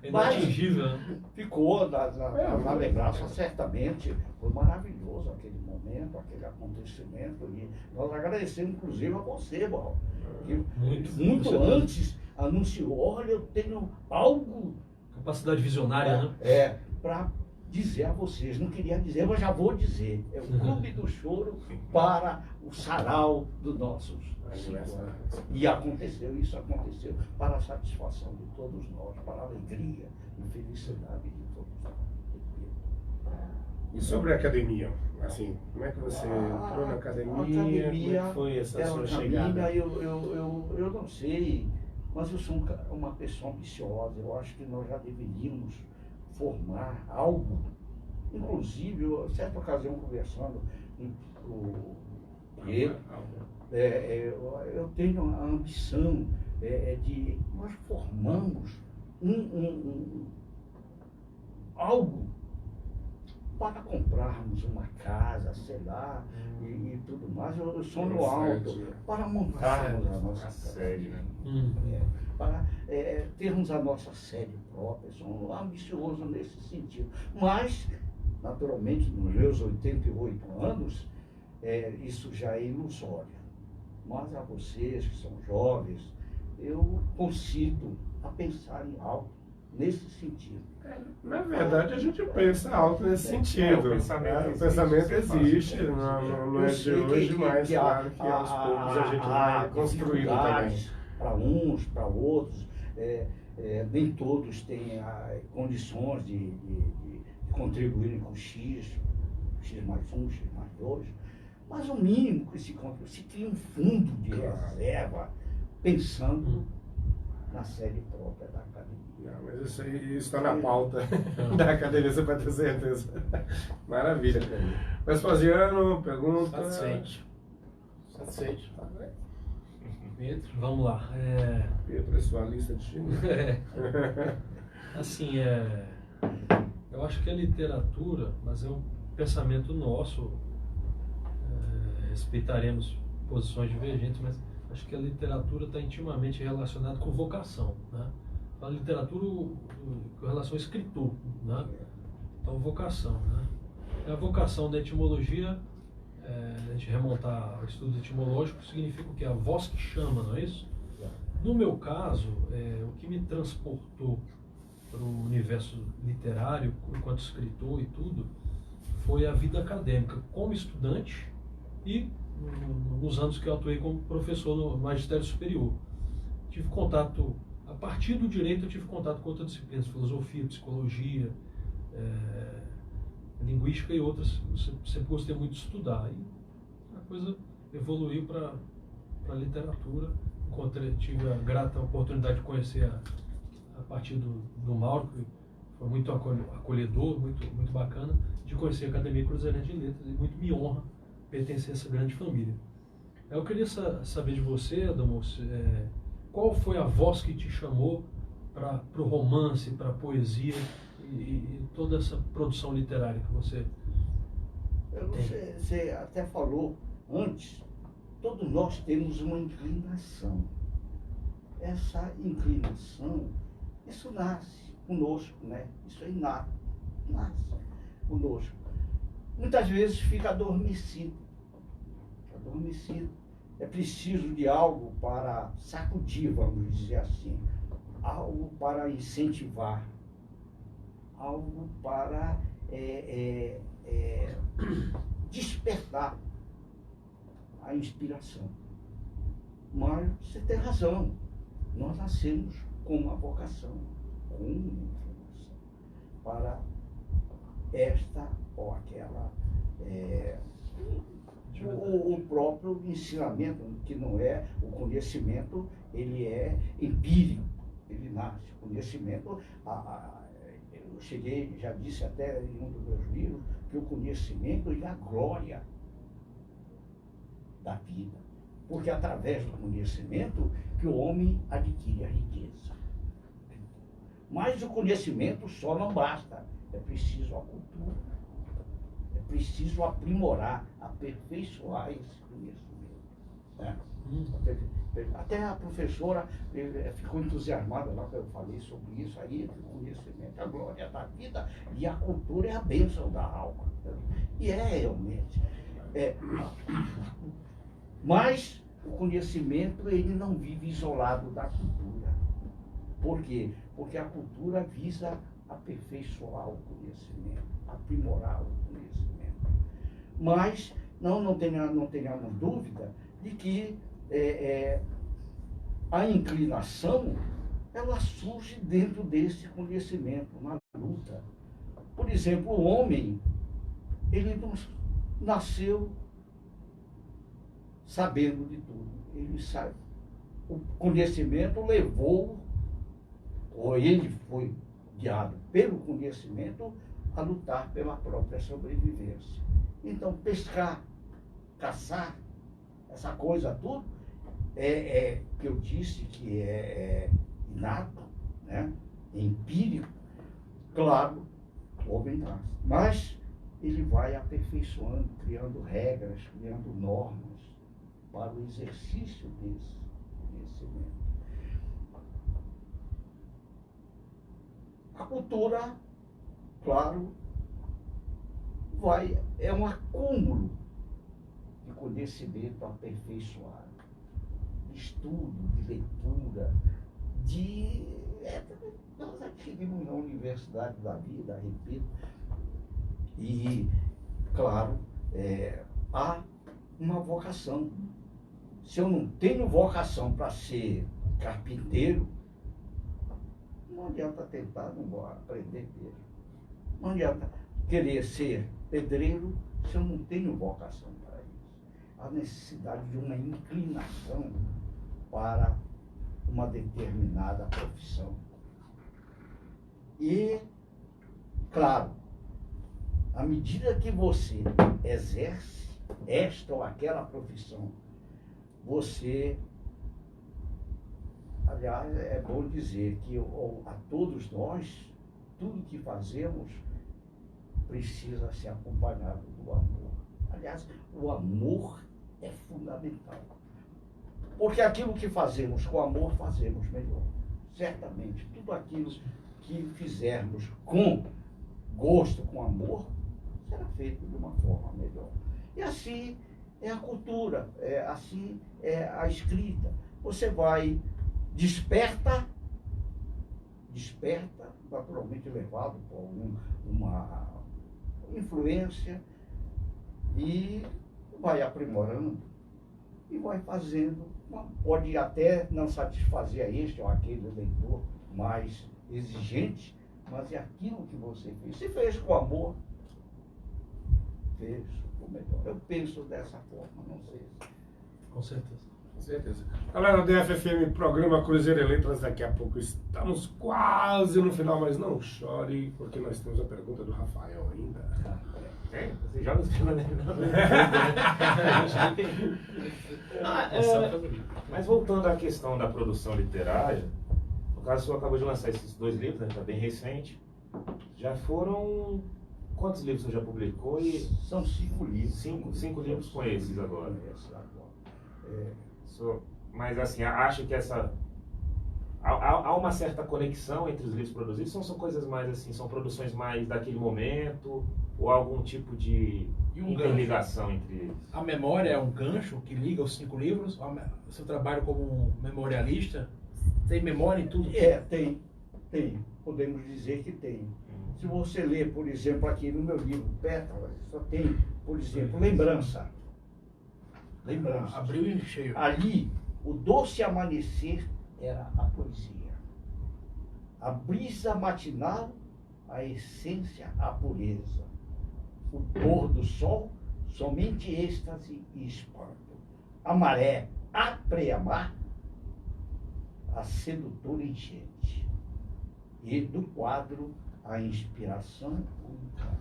Inatingível. Ficou na lembrança, certamente. Foi maravilhoso aquele momento, aquele acontecimento. E nós agradecemos, inclusive, a você, Mauro, que muito antes anunciou, olha, eu tenho algo... Capacidade visionária, né? Para dizer a vocês, não queria dizer, mas já vou dizer. É o Clube do Choro para o sarau dos nossos 5 anos. E isso aconteceu para a satisfação de todos nós, para a alegria e felicidade de todos nós. E sobre a academia, assim, como é que você entrou na academia? Como é que foi essa sua chegada? Eu não sei, mas eu sou uma pessoa ambiciosa. Eu acho que nós já deveríamos formar algo. Inclusive, em certa ocasião, conversando com ele, eu tenho a ambição de nós formamos algo para comprarmos uma casa, sei lá, e tudo mais. Eu sou no alto, para montarmos a nossa sede, né? Para termos a nossa sede própria. Sou ambicioso nesse sentido. Mas, naturalmente, nos meus 88 anos, isso já é ilusório. Mas a vocês que são jovens, eu consigo a pensar em algo nesse sentido. Na verdade, a gente pensa alto nesse sentido. O pensamento existe, não é de hoje, mas claro que aos poucos a gente vai construindo também. Para uns, para outros, nem todos têm condições de contribuírem com X mais 1, X mais 2, mas o mínimo que se cria um fundo de reserva pensando na sede própria da academia. Não, mas isso está na pauta da academia, você pode ter certeza. Maravilha. Vespasiano, pergunta. Satisfeito. Pedro, vamos lá. Pedro, é sua lista de time. Assim, eu acho que a literatura, mas é um pensamento nosso, respeitaremos posições divergentes, mas acho que a literatura está intimamente relacionada com vocação, né? A literatura com relação ao escritor, né? Então, vocação, né? A vocação da etimologia, a gente remontar ao estudo etimológico, significa o quê? A voz que chama, não é isso? No meu caso, o que me transportou para o universo literário, enquanto escritor e tudo, foi a vida acadêmica, como estudante e nos anos que eu atuei como professor no magistério superior. Tive contato, a partir do direito eu tive contato com outras disciplinas, filosofia, psicologia, linguística e outras. Sempre gostei muito de estudar. E a coisa evoluiu para a literatura. Tive a grata oportunidade de conhecer a partir do Mauro, que foi muito acolhedor, muito bacana, de conhecer a Academia Cruzeirense de Letras, e muito me honra pertencer a essa grande família. Eu queria saber de você, Adamo, qual foi a voz que te chamou para o romance, para a poesia e toda essa produção literária que você tem? Você até falou antes, todos nós temos uma inclinação. Essa inclinação, isso nasce conosco, né? Isso é inato, nasce conosco. Muitas vezes fica adormecido. É preciso de algo para sacudir, vamos dizer assim, algo para incentivar, algo para despertar a inspiração. Mas você tem razão, nós nascemos com uma vocação, com uma inclinação para esta ou aquela, o próprio ensinamento, que não é o conhecimento, ele é empírico, ele nasce. O conhecimento, eu já disse até em um dos meus livros, que o conhecimento é a glória da vida. Porque é através do conhecimento que o homem adquire a riqueza. Mas o conhecimento só não basta. É preciso a cultura. É preciso aprimorar, aperfeiçoar esse conhecimento. Né? Até a professora ficou entusiasmada lá que eu falei sobre isso aí, o conhecimento é a glória da vida e a cultura é a bênção da alma. E é realmente. Mas o conhecimento, ele não vive isolado da cultura. Por quê? Porque a cultura visa aperfeiçoar o conhecimento, aprimorar o conhecimento. Mas não tenhamos dúvida de que a inclinação, ela surge dentro desse conhecimento, na luta. Por exemplo, o homem, ele não nasceu sabendo de tudo. Ele sabe. O conhecimento levou, ou ele foi guiado pelo conhecimento a lutar pela própria sobrevivência. Então, pescar, caçar, essa coisa tudo, que eu disse que é inato, né? É empírico. Claro, o homem nasce. Mas ele vai aperfeiçoando, criando regras, criando normas para o exercício desse conhecimento. A cultura, claro, é um acúmulo de conhecimento aperfeiçoado, de estudo, de leitura, nós adquirimos na Universidade da Vida, repito, e, claro, há uma vocação. Se eu não tenho vocação para ser carpinteiro, não adianta tentar, não vou aprender mesmo. Não adianta querer ser pedreiro se eu não tenho vocação para isso. Há necessidade de uma inclinação para uma determinada profissão. E, claro, à medida que você exerce esta ou aquela profissão, você, aliás, é bom dizer que a todos nós, tudo que fazemos precisa ser acompanhado do amor. Aliás, o amor é fundamental. Porque aquilo que fazemos com amor, fazemos melhor. Certamente, tudo aquilo que fizermos com gosto, com amor, será feito de uma forma melhor. E assim é a cultura, assim é a escrita. Você vai desperta, naturalmente levado por uma influência, e vai aprimorando e vai fazendo. Pode até não satisfazer a este ou aquele leitor mais exigente, mas é aquilo que você fez. Se fez com amor, fez o melhor. Eu penso dessa forma, não sei. Com certeza. Com certeza. Galera do DFFM, programa Cruzeiro e Letras, daqui a pouco estamos quase no final, mas não chore, porque nós temos a pergunta do Rafael ainda. Você joga os filmes, né? Mas voltando à questão da produção literária, no caso, o senhor acabou de lançar esses 2 livros, né? Tá bem recente. Já foram... Quantos livros o senhor já publicou? São 5 livros. 5 livros com esses agora. Mas assim, acho que há uma certa conexão entre os livros produzidos, ou são coisas mais assim, são produções mais daquele momento, ou algum tipo de interligação entre eles? A memória é um gancho que liga os 5 livros? O seu trabalho como um memorialista tem memória em tudo? Tem. Podemos dizer que tem. Se você ler, por exemplo, aqui no meu livro Pétalas, só tem, por exemplo, lembrança. Abriu em cheio. Ali, o doce amanhecer era a poesia. A brisa matinal, a essência, a pureza. O pôr do sol, somente êxtase e espanto. A maré, a preamar, a sedutora enchente. E do quadro, a inspiração, o encanto.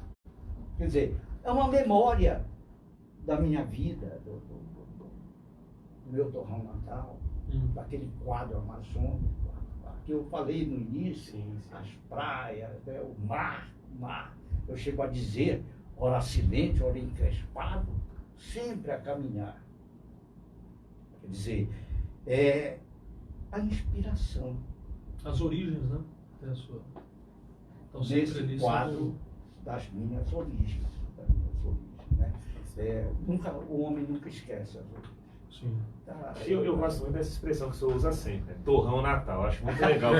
Quer dizer, é uma memória da minha vida, do meu torrão natal, daquele quadro amazônico, que eu falei no início, as praias, né, o mar. Eu chego a dizer, ora silente, ora encrespado, sempre a caminhar. Quer dizer, é a inspiração. As origens, né? Tem a sua... Então, Nesse quadro das minhas origens. Né? O homem nunca esquece as origens. Sim. Eu gosto muito dessa expressão que o senhor usa sempre, né? Torrão Natal. Acho muito legal.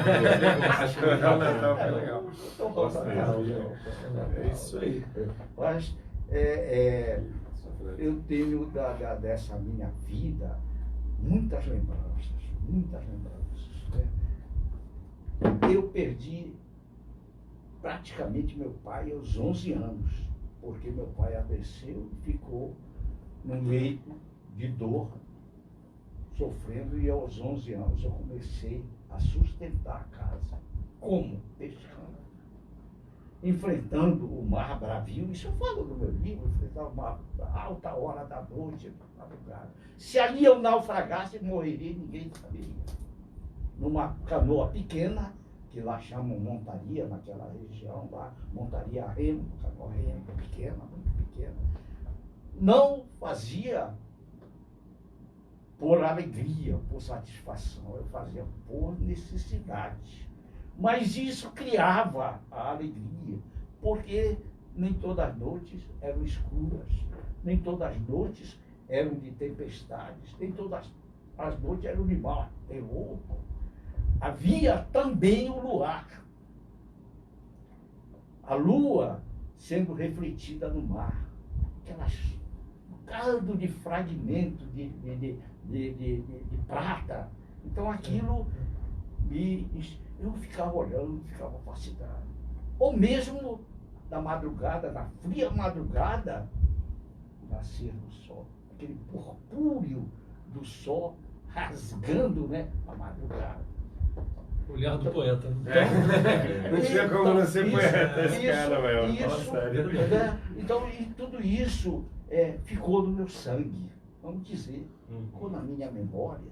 Acho que o Torrão Natal é legal. É isso aí. Mas eu tenho dessa minha vida muitas lembranças. Né? Eu perdi praticamente meu pai aos 11 anos, porque meu pai adoeceu e ficou num leito de dor, sofrendo, e aos 11 anos eu comecei a sustentar a casa. Como? Pescando. Enfrentando o mar bravio, isso eu falo no meu livro, enfrentava uma alta hora da noite, madrugada. Se ali eu naufragasse, morreria, ninguém saberia. Numa canoa pequena, que lá chamam montaria, naquela região, lá, montaria a remo, canoa remo, pequena, muito pequena. Não fazia por alegria, por satisfação, eu fazia por necessidade. Mas isso criava a alegria, porque nem todas as noites eram escuras, nem todas as noites eram de tempestades, nem todas as noites eram de mau terror. Havia também o luar, a lua sendo refletida no mar, um caldo de fragmento de prata. Então aquilo eu ficava olhando, ficava fascinado. Ou mesmo da madrugada, na fria madrugada, nascer do sol, aquele purpúreo do sol rasgando, né, a madrugada. Olhar do poeta. Né? Não tinha como não ser poeta esse cara, velho. Fala sério. Então, e tudo isso ficou no meu sangue, vamos dizer, ficou na minha memória,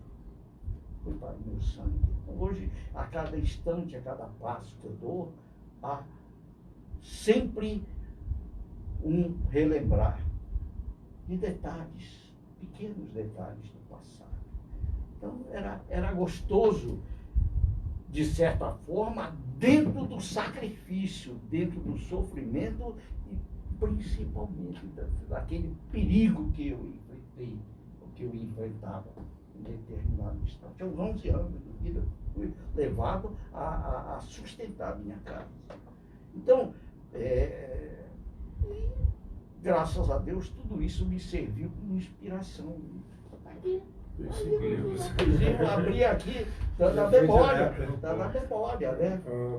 foi para o meu sangue. Então, hoje, a cada instante, a cada passo que eu dou, há sempre um relembrar de detalhes, pequenos detalhes do passado. Então, era gostoso, de certa forma, dentro do sacrifício, dentro do sofrimento e principalmente daquele perigo que eu enfrentei, que eu enfrentava. em determinado instante. Aos 11 anos de vida, fui levado a sustentar a minha casa. Então, graças a Deus, tudo isso me serviu como inspiração. Aqui, eu abri aqui, da memória,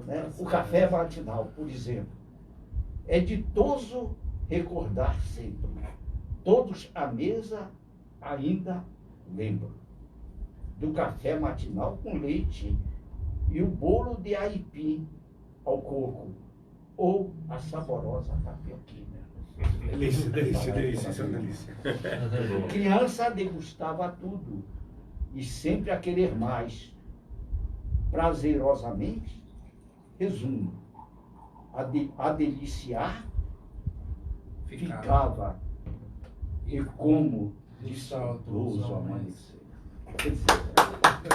né? O café matinal, por exemplo. É ditoso recordar sempre. Todos à mesa ainda lembram do café matinal com leite e o bolo de aipim ao coco ou a saborosa tapioquina. Delícia, delícia, delícia, isso é uma delícia. Criança degustava tudo e sempre a querer mais. Prazerosamente, resumo, a deliciar ficava e como de saudoso amanhecer.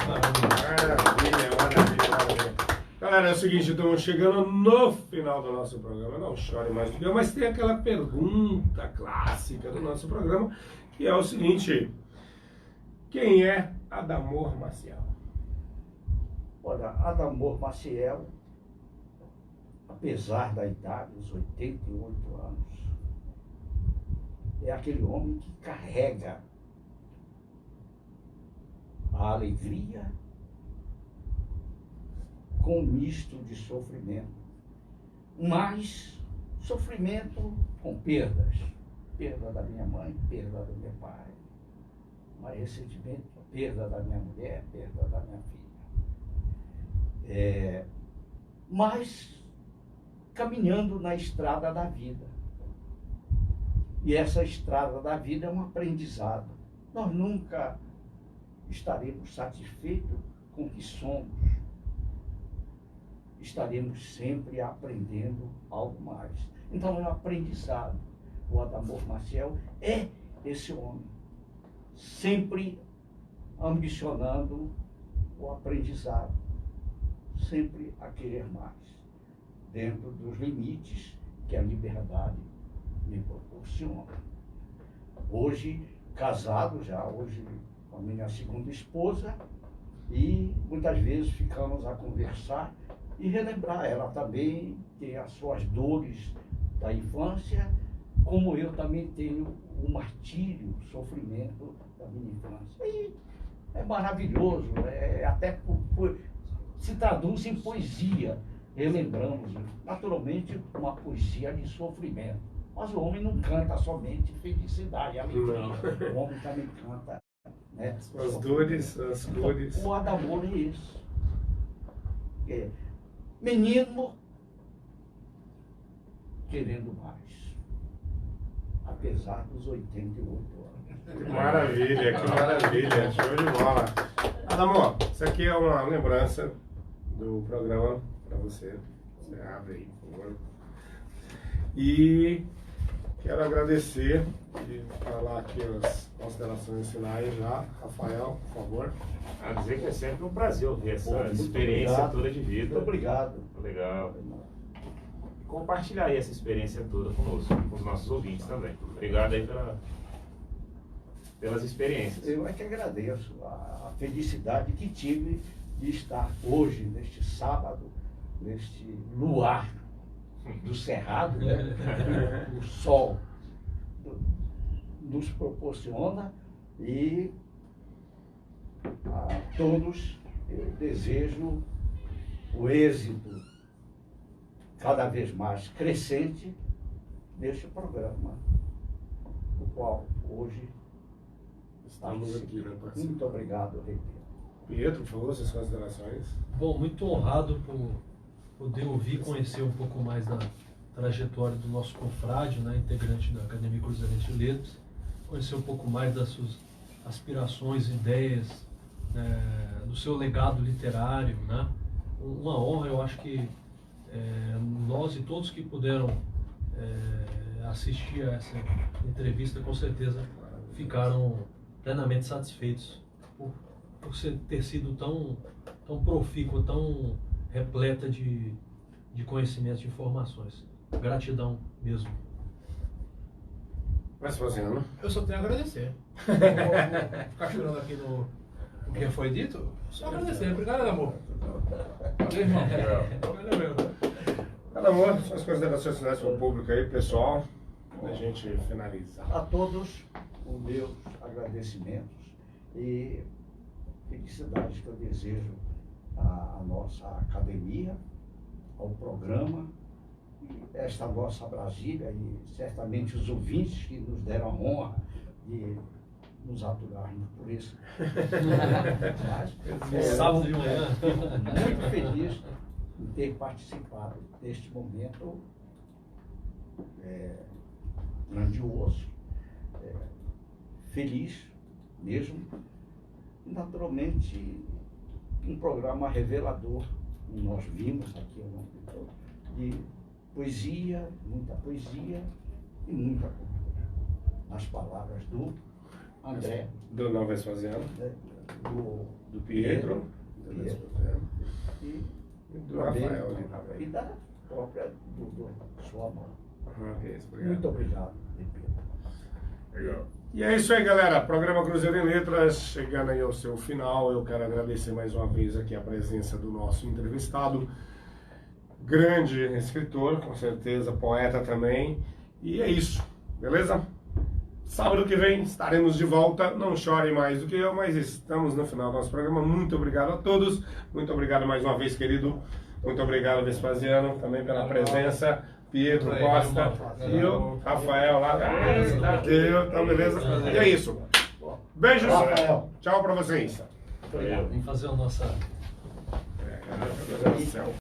Maravilha, maravilha, maravilha. Galera, é o seguinte, estamos chegando no final do nosso programa. Não chore mais do que eu, mas tem aquela pergunta clássica do nosso programa, que é o seguinte: quem é Adamor Maciel? Olha, Adamor Maciel, apesar da idade, os 88 anos, é aquele homem que carrega a alegria com um misto de sofrimento, mas sofrimento com perdas. Perda da minha mãe, perda do meu pai, mas recentemente perda da minha mulher, perda da minha filha. Mas caminhando na estrada da vida. E essa estrada da vida é um aprendizado. Nós nunca estaremos satisfeitos com o que somos. Estaremos sempre aprendendo algo mais. Então é um aprendizado. O Adamor Maciel é esse homem, sempre ambicionando o aprendizado, sempre a querer mais, dentro dos limites que a liberdade me proporciona. Hoje, casado já, hoje com a minha segunda esposa, e muitas vezes ficamos a conversar e relembrar. Ela também tem as suas dores da infância, como eu também tenho o martírio, o sofrimento da minha infância. E é maravilhoso, até se traduz em poesia. Relembramos, naturalmente, uma poesia de sofrimento. Mas o homem não canta somente felicidade e alegria. O homem também canta, né, As dores, as cores. Então, o Adamor é isso. Menino querendo mais, apesar dos 88 anos. Que maravilha, que maravilha. Show de bola. Adamor, isso aqui é uma lembrança do programa para você. Você abre aí, por favor. E quero agradecer e falar aqui as considerações finais já. Rafael, por favor. A dizer que é sempre um prazer ouvir essa Muito experiência obrigado. toda de vida. Muito obrigado. Legal. Compartilhar aí essa experiência toda conosco, com os nossos ouvintes também. Obrigado aí pelas experiências. Eu é que agradeço a felicidade que tive de estar hoje, neste sábado, neste luar do Cerrado, né? O sol nos proporciona, e a todos eu desejo o êxito cada vez mais crescente neste programa, o qual hoje Estamos aqui, né, parceiro? Muito obrigado, Reitor. Pietro, por favor, suas considerações. Bom, muito honrado por poder ouvir e conhecer um pouco mais da trajetória do nosso confrade, né, integrante da Academia Cruzeirense de Letras, conhecer um pouco mais das suas aspirações, ideias, do seu legado literário, né? Uma honra, eu acho que nós e todos que puderam assistir a essa entrevista, com certeza ficaram plenamente satisfeitos por ter sido tão profícua, tão repleta de conhecimentos, de informações. Gratidão mesmo. Mas fazendo. Eu só tenho a agradecer. Não vou ficar chorando aqui O que foi dito? Só agradecer. Obrigado, amor. Valeu, irmão. Valeu mesmo. Adamor, suas considerações finais para o público aí, pessoal, para a gente finalizar. A todos os meus agradecimentos e felicidades que eu desejo à nossa academia, ao programa, e esta nossa Brasília e certamente os ouvintes que nos deram a honra de nos aturarmos por isso. Mas, Sábado de manhã. muito feliz em ter participado deste momento grandioso, feliz mesmo, e naturalmente um programa revelador, como nós vimos aqui ao longo de todo, de poesia, muita poesia e muita cultura. Nas palavras do André, Do Não Vespasiano, né, do Pietro, do Vespasiano e e do Rafael. e da própria sua mão. Isso, obrigado. Muito obrigado, Pedro. Legal. E é isso aí, galera. Programa Cruzeiro em Letras chegando aí ao seu final. Eu quero agradecer mais uma vez aqui a presença do nosso entrevistado, grande escritor, com certeza, poeta também. E é isso, beleza? Sábado que vem estaremos de volta. Não chorem mais do que eu, mas estamos no final do nosso programa. Muito obrigado a todos. Muito obrigado mais uma vez, querido. Muito obrigado, Vespasiano, também pela presença. Pietro Costa e o Rafael lá. Tá beleza? E é isso. Beijos. Tchau pra vocês. Vem fazer a nossa. Meu Deus do céu.